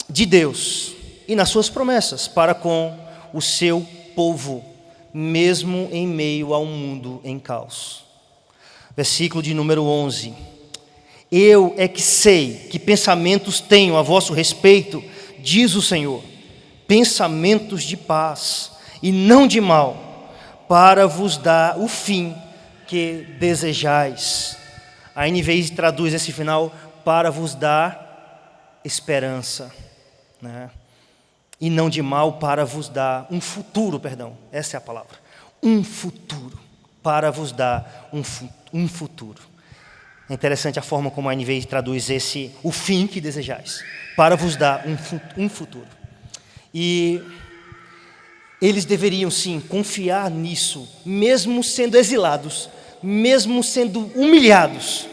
Speaker 5: de Deus e nas suas promessas para com o seu povo, mesmo em meio a um mundo em caos. Versículo de número 11. Eu é que sei que pensamentos tenho a vosso respeito, diz o Senhor, pensamentos de paz e não de mal, para vos dar o fim que desejais. A NVI traduz esse final, para vos dar esperança, né? E não de mal, para vos dar um futuro, essa é a palavra, um futuro, para vos dar um futuro. É interessante a forma como a NVI traduz o fim que desejais, para vos dar um futuro. E eles deveriam sim confiar nisso, mesmo sendo exilados, mesmo sendo humilhados,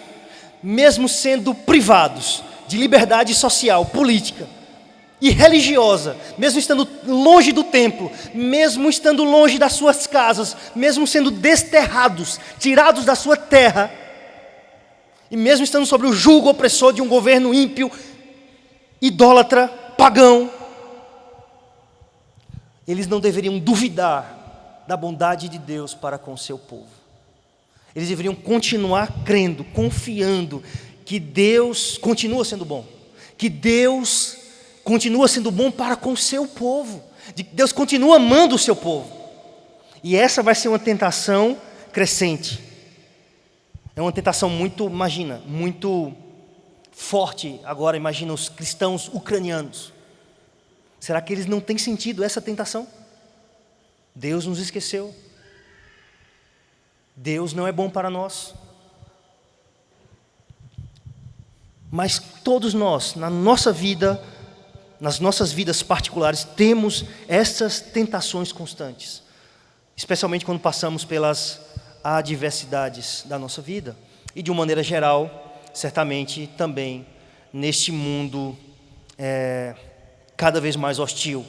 Speaker 5: mesmo sendo privados de liberdade social, política e religiosa, mesmo estando longe do templo, mesmo estando longe das suas casas, mesmo sendo desterrados, tirados da sua terra, e mesmo estando sob o jugo opressor de um governo ímpio, idólatra, pagão, eles não deveriam duvidar da bondade de Deus para com o seu povo. Eles deveriam continuar crendo, confiando que Deus continua sendo bom, que Deus continua sendo bom para com o seu povo, Deus continua amando o seu povo. E essa vai ser uma tentação crescente. É uma tentação muito forte agora. Imagina os cristãos ucranianos. Será que eles não têm sentido essa tentação? Deus nos esqueceu. Deus não é bom para nós. Mas todos nós, na nossa vida, nas nossas vidas particulares, temos essas tentações constantes. Especialmente quando passamos pelas adversidades da nossa vida. E de uma maneira geral, certamente também neste mundo cada vez mais hostil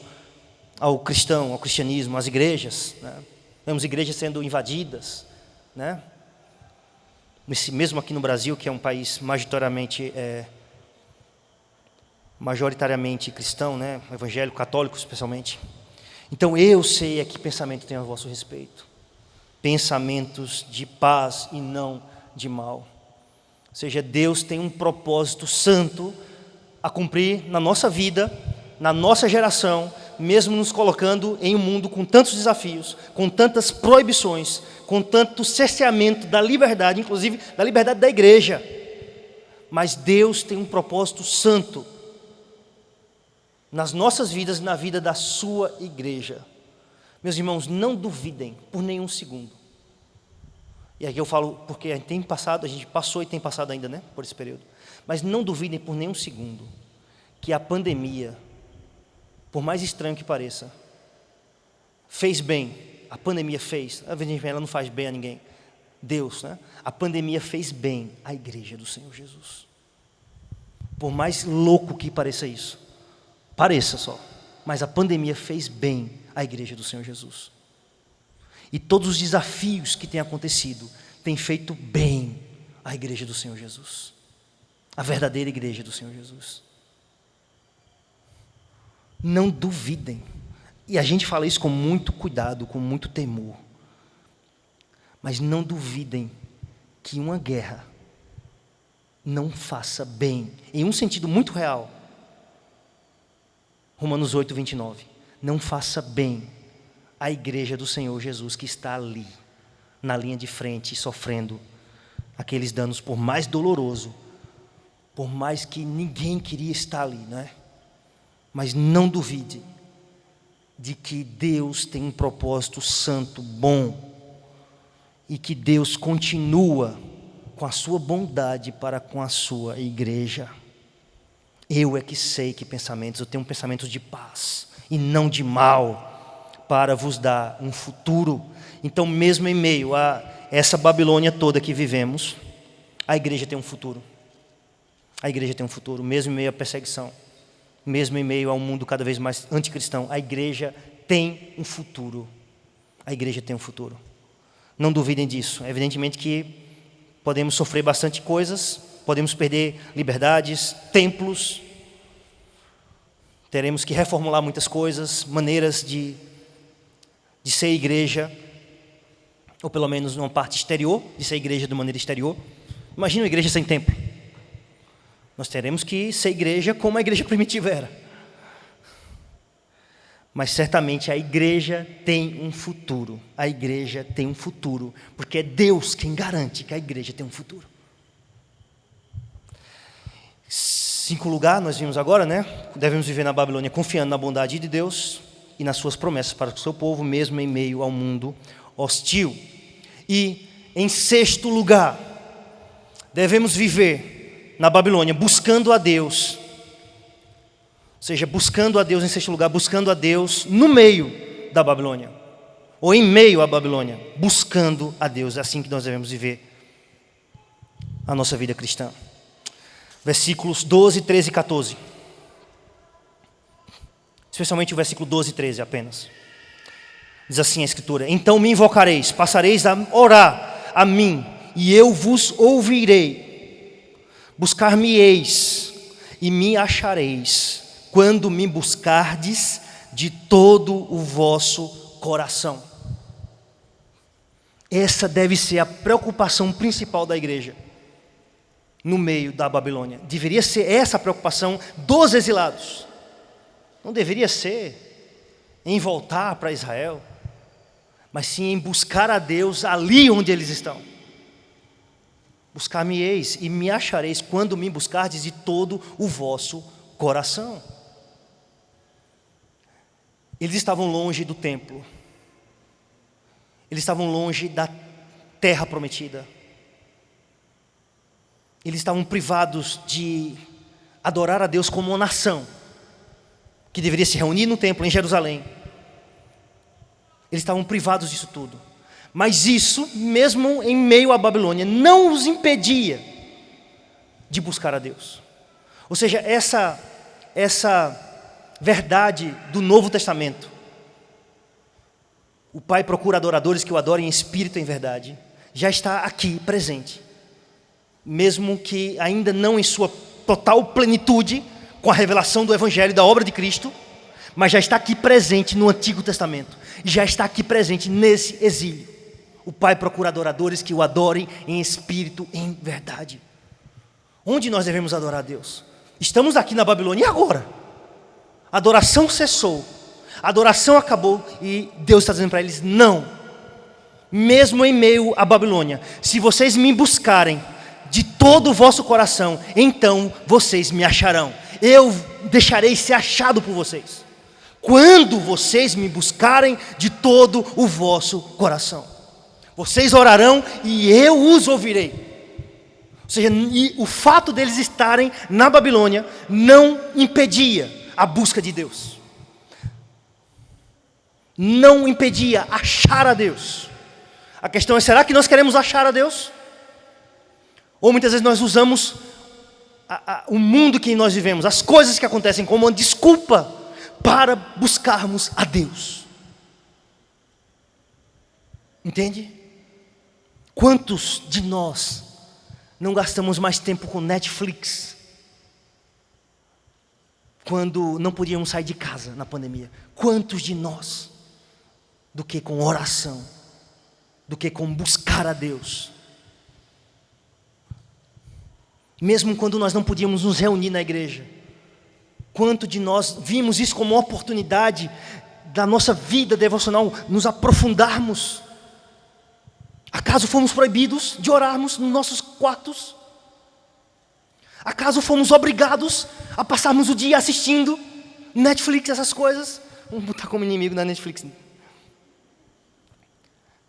Speaker 5: ao cristão, ao cristianismo, às igrejas, né? Vemos igrejas sendo invadidas, né? Mesmo aqui no Brasil, que é um país majoritariamente cristão, né? Evangélico, católico especialmente. Então eu sei a que pensamento tenho a vosso respeito, pensamentos de paz e não de mal. Ou seja, Deus tem um propósito santo a cumprir na nossa vida, na nossa geração, mesmo nos colocando em um mundo com tantos desafios, com tantas proibições, com tanto cerceamento da liberdade, inclusive da liberdade da igreja. Mas Deus tem um propósito santo nas nossas vidas e na vida da sua igreja. Meus irmãos, não duvidem por nenhum segundo. E aqui eu falo porque a gente passou e tem passado ainda, né, por esse período. Mas não duvidem por nenhum segundo que a pandemia, por mais estranho que pareça, fez bem. A pandemia fez. A gente ela não faz bem a ninguém. Deus, né? A pandemia fez bem à igreja do Senhor Jesus. Por mais louco que pareça isso, pareça só, mas a pandemia fez bem à igreja do Senhor Jesus. E todos os desafios que têm acontecido têm feito bem à igreja do Senhor Jesus, a verdadeira igreja do Senhor Jesus. Não duvidem. E a gente fala isso com muito cuidado, com muito temor. Mas não duvidem que uma guerra não faça bem, em um sentido muito real. Romanos 8, 29. Não faça bem à igreja do Senhor Jesus que está ali, na linha de frente, sofrendo aqueles danos, por mais doloroso, por mais que ninguém queria estar ali, né? Mas não duvide de que Deus tem um propósito santo, bom, e que Deus continua com a sua bondade para com a sua igreja. Eu é que sei que pensamentos, eu tenho pensamentos de paz e não de mal, para vos dar um futuro. Então, mesmo em meio a essa Babilônia toda que vivemos, a igreja tem um futuro. A igreja tem um futuro, mesmo em meio à perseguição, mesmo em meio a um mundo cada vez mais anticristão, a igreja tem um futuro. A igreja tem um futuro. Não duvidem disso. É evidentemente que podemos sofrer bastante coisas, podemos perder liberdades, templos, teremos que reformular muitas coisas, maneiras de ser igreja, ou pelo menos numa parte exterior, de ser igreja de maneira exterior. Imagina uma igreja sem templo. Nós teremos que ser igreja como a igreja primitiva era. Mas certamente a igreja tem um futuro. A igreja tem um futuro, porque é Deus quem garante que a igreja tem um futuro. 5 lugar, nós vimos agora, né? Devemos viver na Babilônia confiando na bondade de Deus e nas suas promessas para o seu povo, mesmo em meio ao mundo hostil. E em 6º lugar, devemos viver na Babilônia buscando a Deus. Ou seja, buscando a Deus em 6º lugar, buscando a Deus no meio da Babilônia, ou em meio à Babilônia, buscando a Deus. É assim que nós devemos viver a nossa vida cristã. Versículos 12, 13 e 14. Especialmente o versículo 12 e 13 apenas. Diz assim a Escritura: então me invocareis, passareis a orar a mim, e eu vos ouvirei. Buscar-me-eis e me achareis, quando me buscardes de todo o vosso coração. Essa deve ser a preocupação principal da igreja no meio da Babilônia. Deveria ser essa a preocupação dos exilados. Não deveria ser em voltar para Israel, mas sim em buscar a Deus ali onde eles estão. Buscar-me-eis e me achareis quando me buscardes de todo o vosso coração. Eles estavam longe do templo. Eles estavam longe da terra prometida. Eles estavam privados de adorar a Deus como uma nação que deveria se reunir no templo em Jerusalém. Eles estavam privados disso tudo. Mas isso, mesmo em meio à Babilônia, não os impedia de buscar a Deus. Ou seja, essa verdade do Novo Testamento, o Pai procura adoradores que o adorem em espírito e em verdade, já está aqui presente, mesmo que ainda não em sua total plenitude, com a revelação do Evangelho e da obra de Cristo, mas já está aqui presente no Antigo Testamento, já está aqui presente nesse exílio. O Pai procura adoradores que o adorem em espírito e em verdade. Onde nós devemos adorar a Deus? Estamos aqui na Babilônia e agora? A adoração cessou, a adoração acabou e Deus está dizendo para eles: não, mesmo em meio à Babilônia, se vocês me buscarem de todo o vosso coração, então vocês me acharão. Eu deixarei ser achado por vocês, quando vocês me buscarem de todo o vosso coração. Vocês orarão e eu os ouvirei. Ou seja, o fato deles estarem na Babilônia não impedia a busca de Deus. Não impedia achar a Deus. A questão é: será que nós queremos achar a Deus? Ou muitas vezes nós usamos o mundo que nós vivemos, as coisas que acontecem, como uma desculpa para buscarmos a Deus. Entende? Quantos de nós não gastamos mais tempo com Netflix quando não podíamos sair de casa na pandemia? Quantos de nós do que com oração, do que com buscar a Deus? Mesmo quando nós não podíamos nos reunir na igreja, quanto de nós vimos isso como uma oportunidade da nossa vida devocional, nos aprofundarmos? Acaso fomos proibidos de orarmos nos nossos quartos? Acaso fomos obrigados a passarmos o dia assistindo Netflix, essas coisas? Vamos botar como inimigo na Netflix.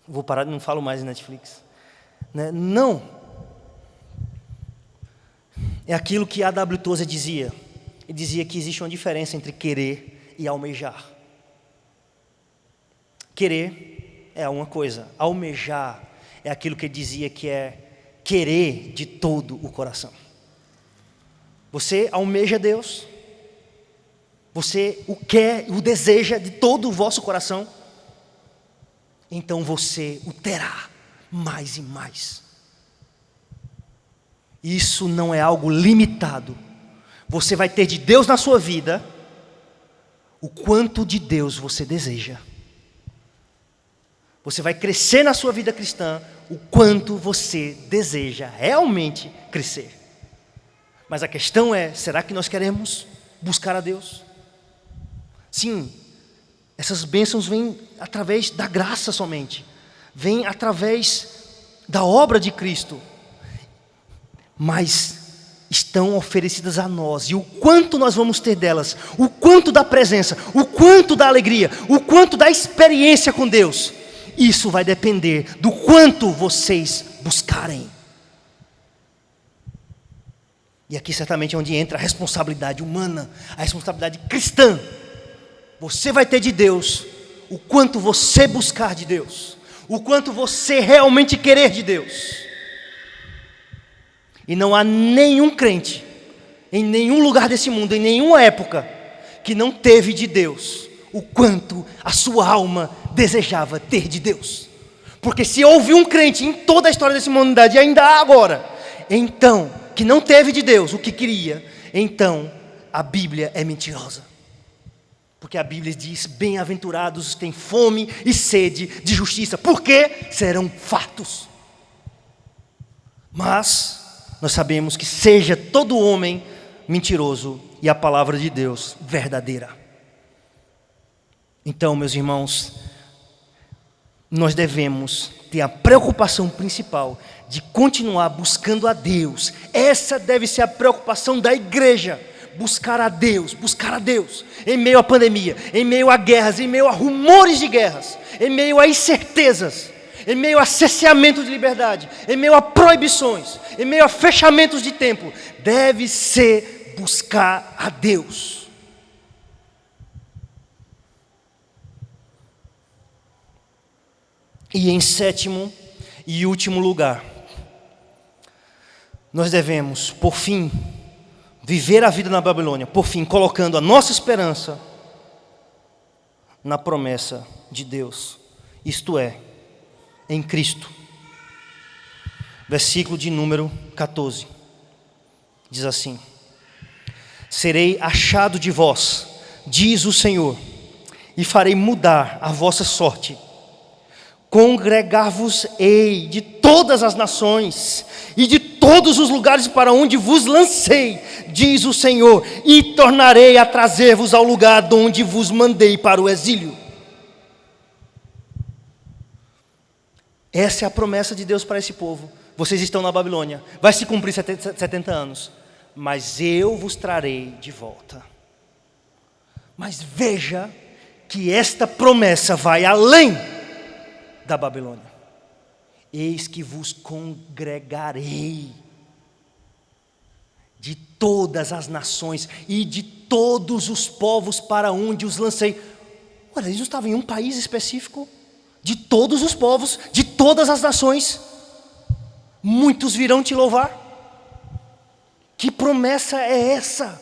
Speaker 5: Vou parar, não falo mais em Netflix. Né? Não. É aquilo que A.W. Tozer dizia. Ele dizia que existe uma diferença entre querer e almejar. Querer é uma coisa. Almejar é aquilo que ele dizia que é querer de todo o coração. Você almeja Deus. Você o quer, o deseja de todo o vosso coração. Então você o terá mais e mais. Isso não é algo limitado. Você vai ter de Deus na sua vida o quanto de Deus você deseja. Você vai crescer na sua vida cristã o quanto você deseja realmente crescer. Mas a questão é, será que nós queremos buscar a Deus? Sim, essas bênçãos vêm através da graça somente. Vêm através da obra de Cristo. Mas estão oferecidas a nós. E o quanto nós vamos ter delas, o quanto da presença, o quanto da alegria, o quanto da experiência com Deus, isso vai depender do quanto vocês buscarem. E aqui certamente é onde entra a responsabilidade humana, a responsabilidade cristã. Você vai ter de Deus o quanto você buscar de Deus, o quanto você realmente querer de Deus. E não há nenhum crente, em nenhum lugar desse mundo, em nenhuma época, que não teve de Deus o quanto a sua alma desejava ter de Deus. Porque se houve um crente em toda a história dessa humanidade, e ainda há agora, então, que não teve de Deus o que queria, então a Bíblia é mentirosa. Porque a Bíblia diz, bem-aventurados os que têm fome e sede de justiça, porque serão fartos. Mas nós sabemos que seja todo homem mentiroso e a palavra de Deus verdadeira. Então, meus irmãos, nós devemos ter a preocupação principal de continuar buscando a Deus. Essa deve ser a preocupação da igreja. Buscar a Deus, em meio à pandemia, em meio a guerras, em meio a rumores de guerras, em meio a incertezas, em meio a cerceamento de liberdade, em meio a proibições, em meio a fechamentos de templo, deve ser buscar a Deus. E em sétimo e último lugar, nós devemos, por fim, viver a vida na Babilônia, por fim, colocando a nossa esperança na promessa de Deus, isto é, em Cristo. Versículo de número 14, diz assim: serei achado de vós, diz o Senhor, e farei mudar a vossa sorte. Congregar-vos-ei de todas as nações e de todos os lugares para onde vos lancei, diz o Senhor, e tornarei a trazer-vos ao lugar de onde vos mandei para o exílio. Essa é a promessa de Deus para esse povo. Vocês estão na Babilônia, vai se cumprir 70 anos, mas eu vos trarei de volta. Mas veja que esta promessa vai além da Babilônia. Eis que vos congregarei de todas as nações e de todos os povos para onde os lancei. Olha, eles não estavam em um país específico. De todos os povos, de todas as nações, muitos virão te louvar. Que promessa é essa?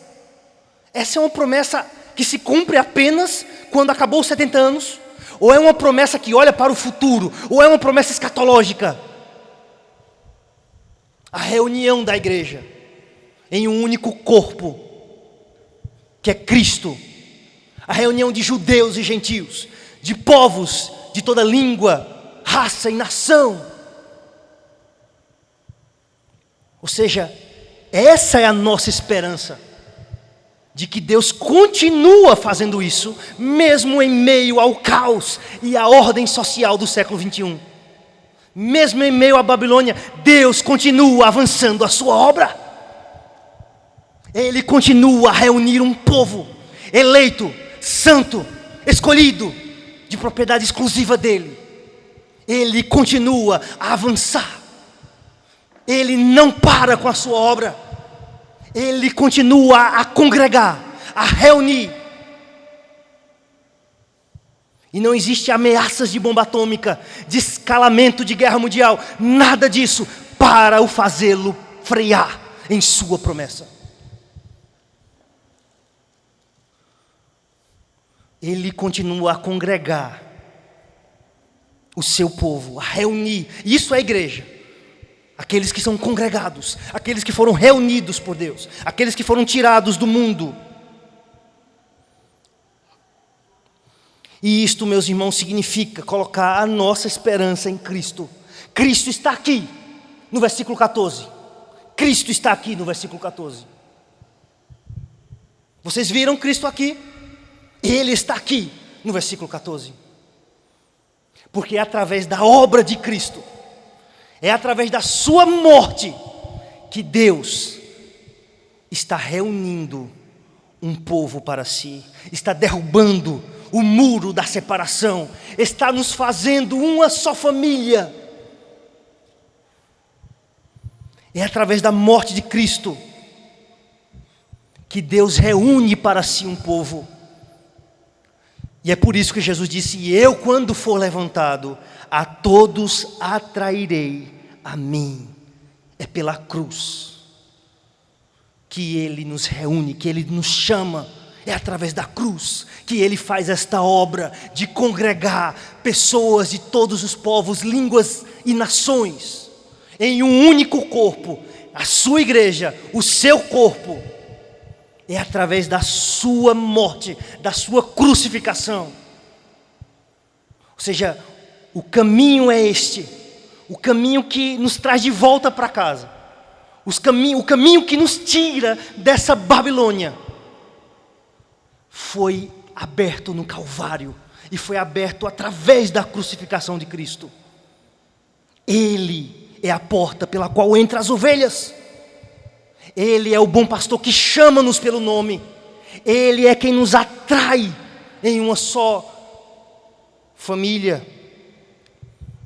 Speaker 5: Essa é uma promessa que se cumpre apenas quando acabou os 70 anos? Ou é uma promessa que olha para o futuro? Ou é uma promessa escatológica? A reunião da igreja em um único corpo, que é Cristo. A reunião de judeus e gentios, de povos de toda língua, raça e nação. Ou seja, essa é a nossa esperança, de que Deus continua fazendo isso, mesmo em meio ao caos e à ordem social do século 21. Mesmo em meio à Babilônia, Deus continua avançando a sua obra. Ele continua a reunir um povo eleito, santo, escolhido, de propriedade exclusiva dele, ele continua a avançar. Ele não para com a sua obra. Ele continua a congregar, a reunir. E não existe ameaças de bomba atômica, de escalamento de guerra mundial, nada disso para o fazê-lo frear em sua promessa. Ele continua a congregar o seu povo, a reunir. Isso é a igreja. Aqueles que são congregados, aqueles que foram reunidos por Deus, aqueles que foram tirados do mundo. E isto, meus irmãos, significa colocar a nossa esperança em Cristo. Cristo está aqui, no versículo 14. Cristo está aqui no versículo 14. Vocês viram Cristo aqui? Ele está aqui no versículo 14. Porque é através da obra de Cristo, é através da sua morte, que Deus está reunindo um povo para si, está derrubando o muro da separação, está nos fazendo uma só família. É através da morte de Cristo que Deus reúne para si um povo. E é por isso que Jesus disse: e eu, quando for levantado, a todos atrairei a mim. É pela cruz que Ele nos reúne, que Ele nos chama. É através da cruz que Ele faz esta obra de congregar pessoas de todos os povos, línguas e nações em um único corpo. A sua igreja, o seu corpo, é através da sua morte, da sua crucificação. Ou seja, o caminho é este, o caminho que nos traz de volta para casa, o caminho que nos tira dessa Babilônia, foi aberto no Calvário, e foi aberto através da crucificação de Cristo. Ele é a porta pela qual entram as ovelhas. Ele é o bom pastor que chama-nos pelo nome. Ele é quem nos atrai em uma só família.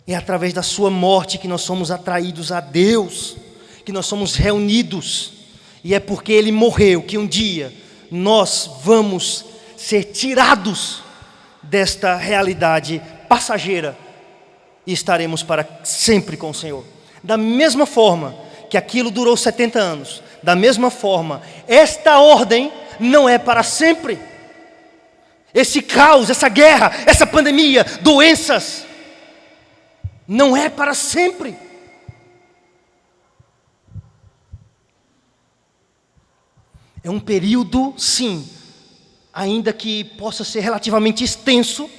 Speaker 5: É através da sua morte que nós somos atraídos a Deus, que nós somos reunidos. E é porque Ele morreu que um dia nós vamos ser tirados desta realidade passageira e estaremos para sempre com o Senhor. Da mesma forma que aquilo durou 70 anos, da mesma forma, esta ordem não é para sempre. Esse caos, essa guerra, essa pandemia, doenças, não é para sempre. É um período, sim, ainda que possa ser relativamente extenso,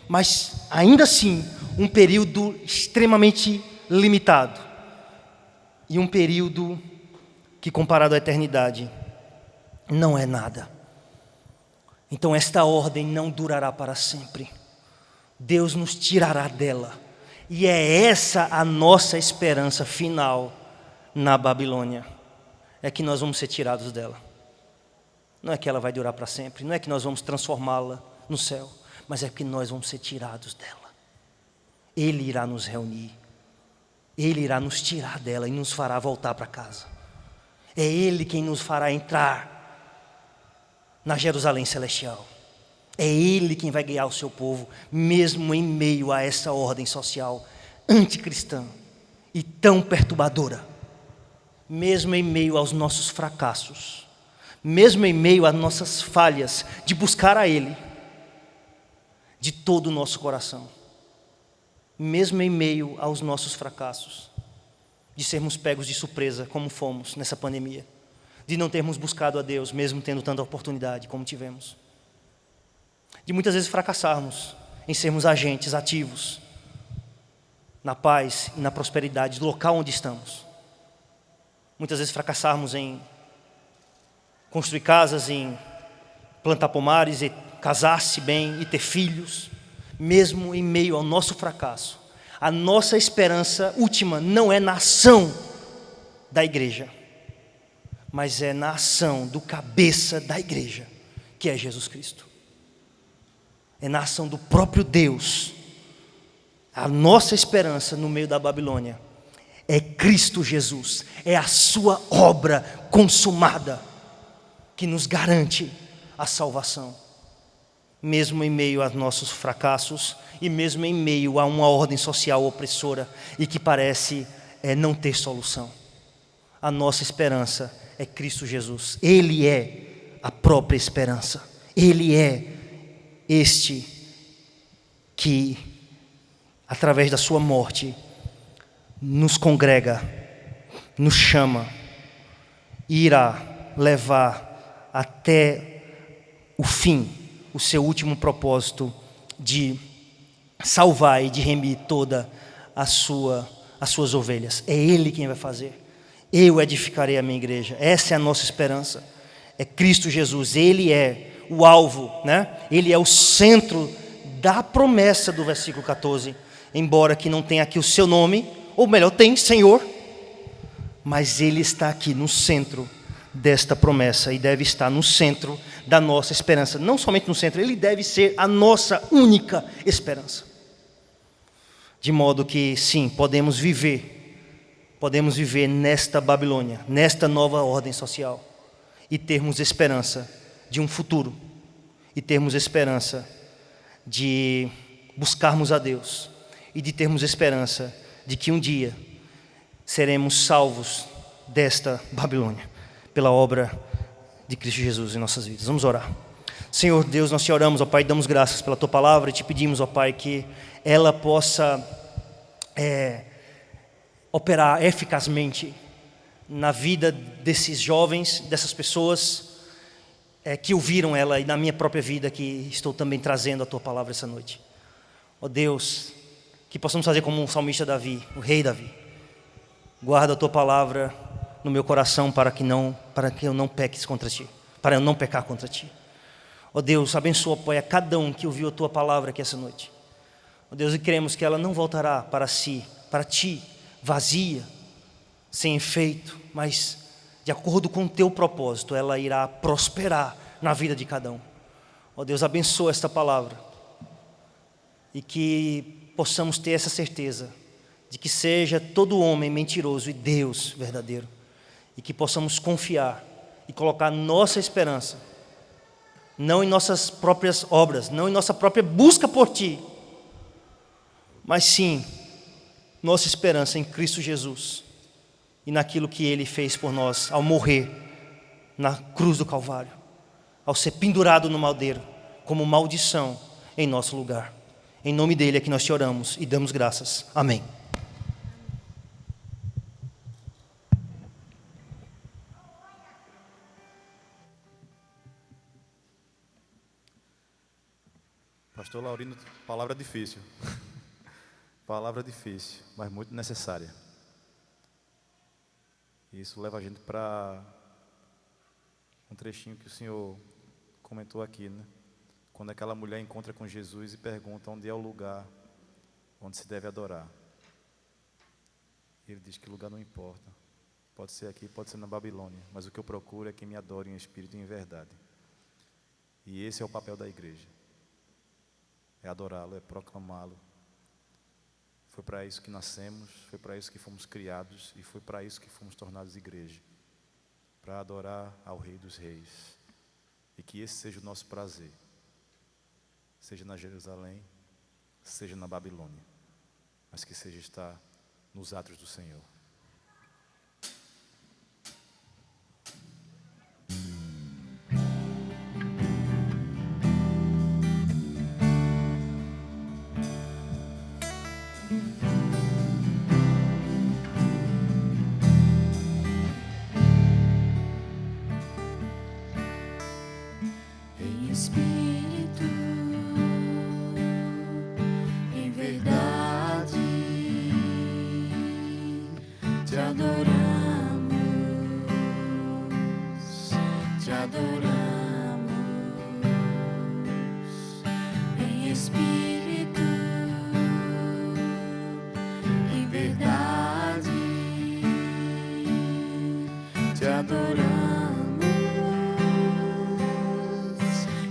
Speaker 5: mas ainda assim, um período extremamente limitado. E um período que, comparado à eternidade, não é nada. Então esta ordem não durará para sempre. Deus nos tirará dela. E é essa a nossa esperança final na Babilônia. É que nós vamos ser tirados dela. Não é que ela vai durar para sempre. Não é que nós vamos transformá-la no céu. Mas é que nós vamos ser tirados dela. Ele irá nos reunir. Ele irá nos tirar dela e nos fará voltar para casa. É Ele quem nos fará entrar na Jerusalém celestial. É Ele quem vai guiar o seu povo, mesmo em meio a essa ordem social anticristã e tão perturbadora. Mesmo em meio aos nossos fracassos, mesmo em meio às nossas falhas de buscar a Ele de todo o nosso coração. Mesmo em meio aos nossos fracassos, de sermos pegos de surpresa, como fomos nessa pandemia, de não termos buscado a Deus, mesmo tendo tanta oportunidade como tivemos, de muitas vezes fracassarmos em sermos agentes ativos na paz e na prosperidade do local onde estamos, muitas vezes fracassarmos em construir casas, em plantar pomares, e casar-se bem e ter filhos. Mesmo em meio ao nosso fracasso, a nossa esperança última não é na ação da igreja, mas é na ação do cabeça da igreja, que é Jesus Cristo. é na ação do próprio Deus. A nossa esperança no meio da Babilônia é Cristo Jesus, é a sua obra consumada que nos garante a salvação. Mesmo em meio aos nossos fracassos e mesmo em meio a uma ordem social opressora e que parece não ter solução. A nossa esperança é Cristo Jesus. Ele é a própria esperança. Ele é este que, através da sua morte, nos congrega, nos chama e irá levar até o fim o seu último propósito de salvar e de remir toda as suas ovelhas. É Ele quem vai fazer. Eu edificarei a minha igreja. Essa é a nossa esperança. É Cristo Jesus. Ele é o alvo, né? Ele é o centro da promessa do versículo 14. Embora que não tenha aqui o seu nome, ou melhor, tem Senhor, mas Ele está aqui no centro desta promessa e deve estar no centro da nossa esperança. Não somente no centro, Ele deve ser a nossa única esperança. De modo que, sim, podemos viver nesta Babilônia, nesta nova ordem social, e termos esperança de um futuro, e termos esperança de buscarmos a Deus, e de termos esperança de que um dia seremos salvos desta Babilônia, pela obra de Cristo Jesus em nossas vidas. Vamos orar. Senhor Deus, nós te oramos, ó Pai, damos graças pela Tua palavra e te pedimos, ó Pai, que ela possa operar eficazmente na vida desses jovens, dessas pessoas que ouviram ela e na minha própria vida, que estou também trazendo a Tua palavra essa noite. Ó Deus, que possamos fazer como o salmista Davi, o rei Davi. Guarda a Tua palavra no meu coração para que eu não peque contra Ti, para eu não pecar contra Ti. Ó Deus, abençoa, Pai, a cada um que ouviu a Tua palavra aqui essa noite. Ó Deus, e cremos que ela não voltará para si, para Ti, vazia, sem efeito, mas de acordo com o Teu propósito, ela irá prosperar na vida de cada um. Ó Deus, abençoa esta palavra e que possamos ter essa certeza de que seja todo homem mentiroso e Deus verdadeiro, e que possamos confiar e colocar nossa esperança não em nossas próprias obras, não em nossa própria busca por Ti, mas sim nossa esperança em Cristo Jesus e naquilo que Ele fez por nós ao morrer na cruz do Calvário, ao ser pendurado no madeiro como maldição em nosso lugar. Em nome dEle é que nós te oramos e damos graças. Amém.
Speaker 1: Pastor Laurino, palavra difícil. Palavra difícil, mas muito necessária. Isso leva a gente para um trechinho que o senhor comentou aqui, né? Quando aquela mulher encontra com Jesus e pergunta onde é o lugar onde se deve adorar. Ele diz que lugar não importa. Pode ser aqui, pode ser na Babilônia, mas o que eu procuro é que me adore em espírito e em verdade. E esse é o papel da igreja. É adorá-lo, é proclamá-lo. Foi para isso que nascemos, foi para isso que fomos criados e foi para isso que fomos tornados igreja. Para adorar ao Rei dos Reis. E que esse seja o nosso prazer. Seja na Jerusalém, seja na Babilônia. Mas que seja estar nos atos do Senhor.
Speaker 4: Em espírito, em verdade, te adoramos, te adoramos. Em espírito, em verdade, te adoramos.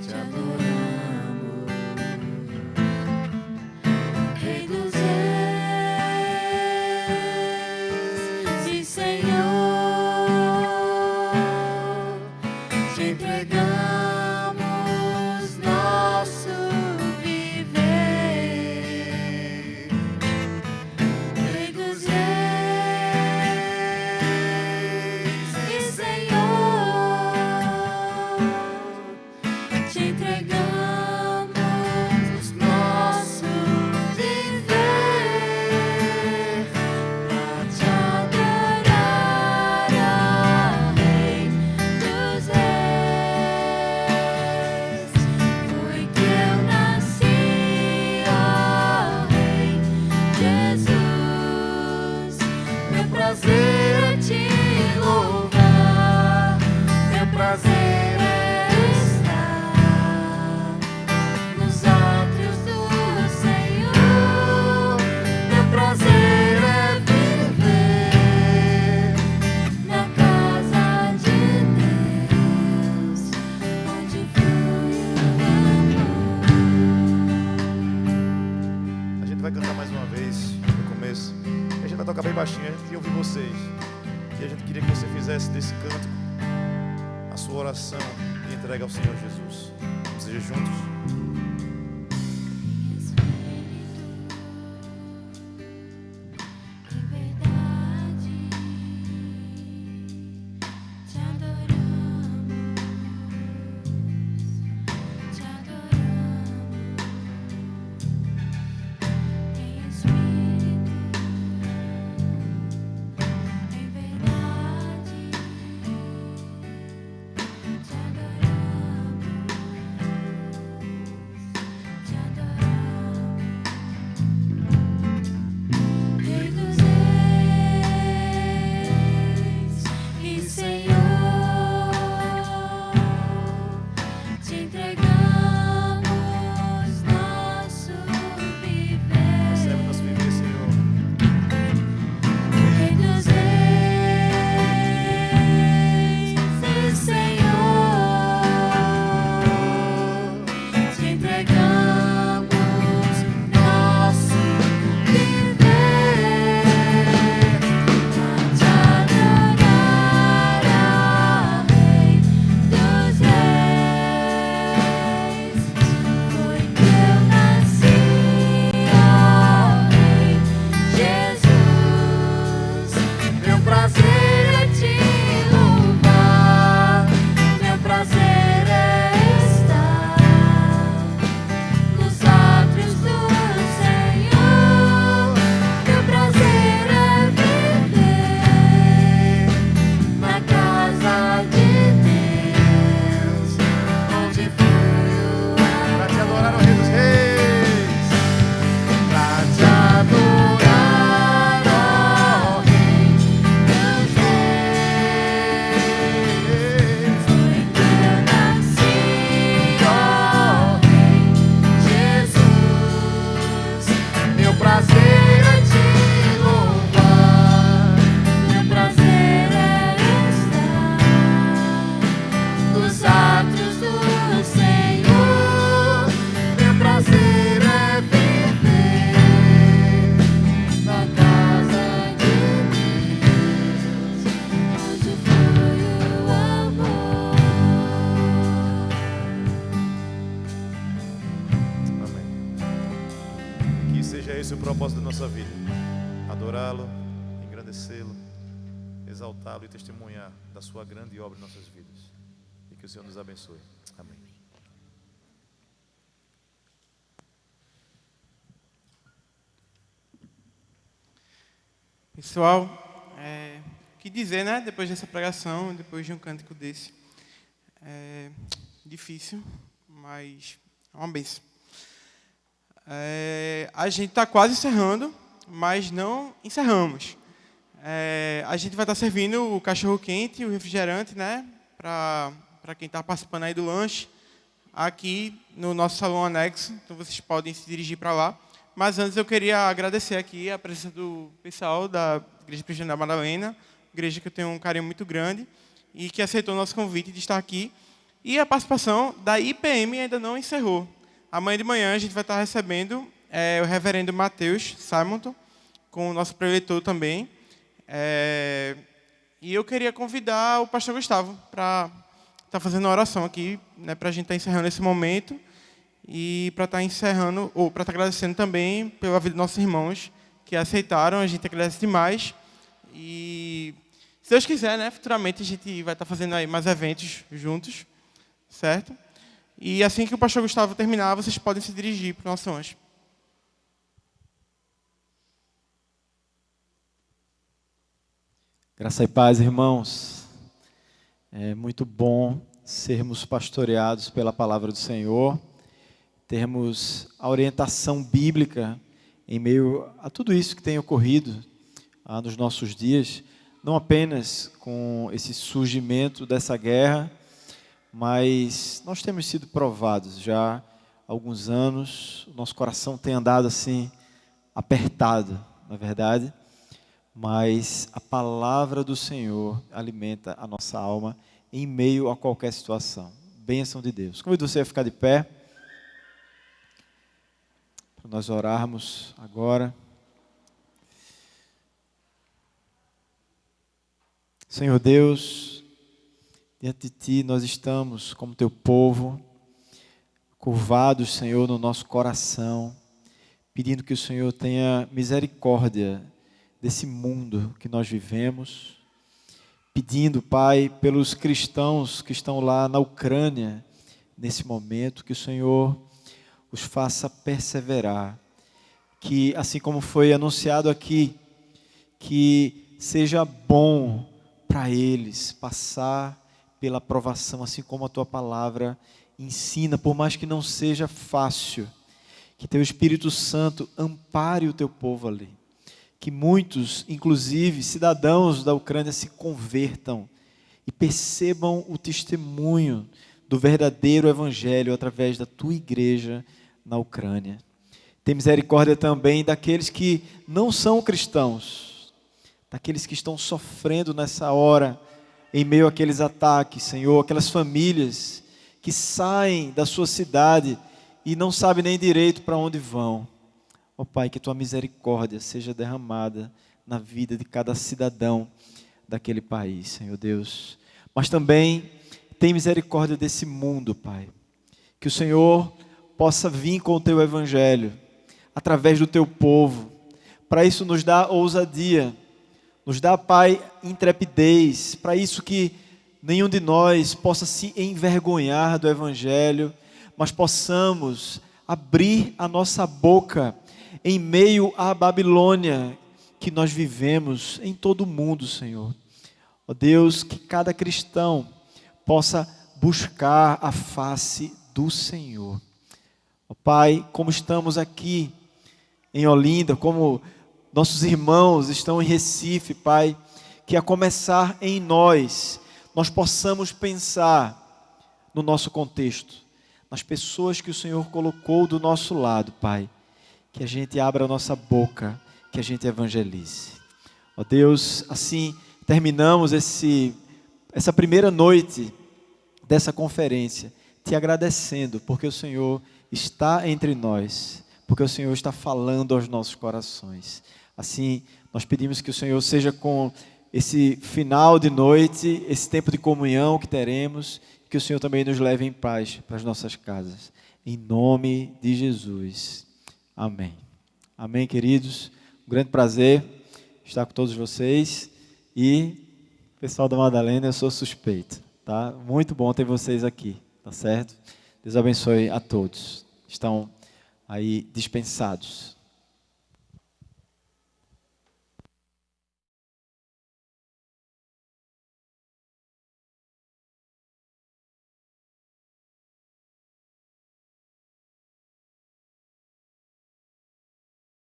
Speaker 4: Te adoramos.
Speaker 1: baixinho, a gente queria ouvir vocês. E a gente queria que você fizesse desse cântico a sua oração e entregue ao Senhor Jesus. Vamos dizer juntos. Esse é o propósito da nossa vida: adorá-lo, engrandecê-lo, exaltá-lo e testemunhar da sua grande obra em nossas vidas. E que o Senhor nos abençoe. Amém.
Speaker 2: Pessoal, o que dizer, né? Depois dessa pregação, depois de um cântico desse. É difícil, mas é uma bênção. A gente está quase encerrando, mas não encerramos. A gente vai estar servindo o cachorro-quente e o refrigerante, né? Para quem está participando aí do lanche, aqui no nosso salão anexo. Então vocês podem se dirigir para lá. Mas antes eu queria agradecer aqui a presença do pessoal da Igreja Presbiteriana da Madalena, igreja que eu tenho um carinho muito grande e que aceitou o nosso convite de estar aqui. E a participação da IPM ainda não encerrou. Amanhã de manhã a gente vai estar recebendo o reverendo Mateus Simonton, com o nosso preletor também. E eu queria convidar o pastor Gustavo para estar fazendo uma oração aqui, né, para a gente estar encerrando esse momento e para estar encerrando, ou para estar agradecendo também pela vida dos nossos irmãos que aceitaram. A gente agradece demais. E se Deus quiser, né, futuramente a gente vai estar fazendo aí mais eventos juntos, certo? E assim que o pastor Gustavo terminar, vocês podem se dirigir para o nosso anjo.
Speaker 6: Graça e paz, irmãos. É muito bom sermos pastoreados pela palavra do Senhor, termos a orientação bíblica em meio a tudo isso que tem ocorrido nos nossos dias, não apenas com esse surgimento dessa guerra, mas nós temos sido provados já há alguns anos. O nosso coração tem andado assim, apertado, na verdade, mas a palavra do Senhor alimenta a nossa alma em meio a qualquer situação. Bênção de Deus. Convido você a ficar de pé, para nós orarmos agora. Senhor Deus, diante de Ti nós estamos como Teu povo, curvados, Senhor, no nosso coração, pedindo que o Senhor tenha misericórdia desse mundo que nós vivemos, pedindo, Pai, pelos cristãos que estão lá na Ucrânia, nesse momento, que o Senhor os faça perseverar, que assim como foi anunciado aqui, que seja bom para eles passar pela provação, assim como a Tua palavra ensina, por mais que não seja fácil, que Teu Espírito Santo ampare o Teu povo ali, que muitos, inclusive cidadãos da Ucrânia, se convertam e percebam o testemunho do verdadeiro Evangelho através da Tua igreja na Ucrânia. Tem misericórdia também daqueles que não são cristãos, daqueles que estão sofrendo nessa hora, em meio àqueles ataques, Senhor, aquelas famílias que saem da sua cidade e não sabem nem direito para onde vão. Ó Pai, que Tua misericórdia seja derramada na vida de cada cidadão daquele país, Senhor Deus. Mas também tem misericórdia desse mundo, Pai. Que o Senhor possa vir com o Teu Evangelho, através do Teu povo. Para isso nos dá ousadia, nos dá, Pai, intrepidez. Para isso que nenhum de nós possa se envergonhar do Evangelho, mas possamos abrir a nossa boca em meio à Babilônia que nós vivemos em todo o mundo, Senhor. Ó Deus, que cada cristão possa buscar a face do Senhor. Ó Pai, como estamos aqui em Olinda, como nossos irmãos estão em Recife, Pai, que a começar em nós possamos pensar no nosso contexto, nas pessoas que o Senhor colocou do nosso lado, Pai, que a gente abra a nossa boca, que a gente evangelize. Ó Deus, assim terminamos essa primeira noite dessa conferência, te agradecendo, porque o Senhor está entre nós, porque o Senhor está falando aos nossos corações. Assim, nós pedimos que o Senhor seja com esse final de noite, esse tempo de comunhão que teremos, que o Senhor também nos leve em paz para as nossas casas. Em nome de Jesus. Amém. Amém, queridos. Um grande prazer estar com todos vocês. E, pessoal da Madalena, eu sou suspeito, tá? Muito bom ter vocês aqui, tá certo? Deus abençoe a todos. Estão aí dispensados.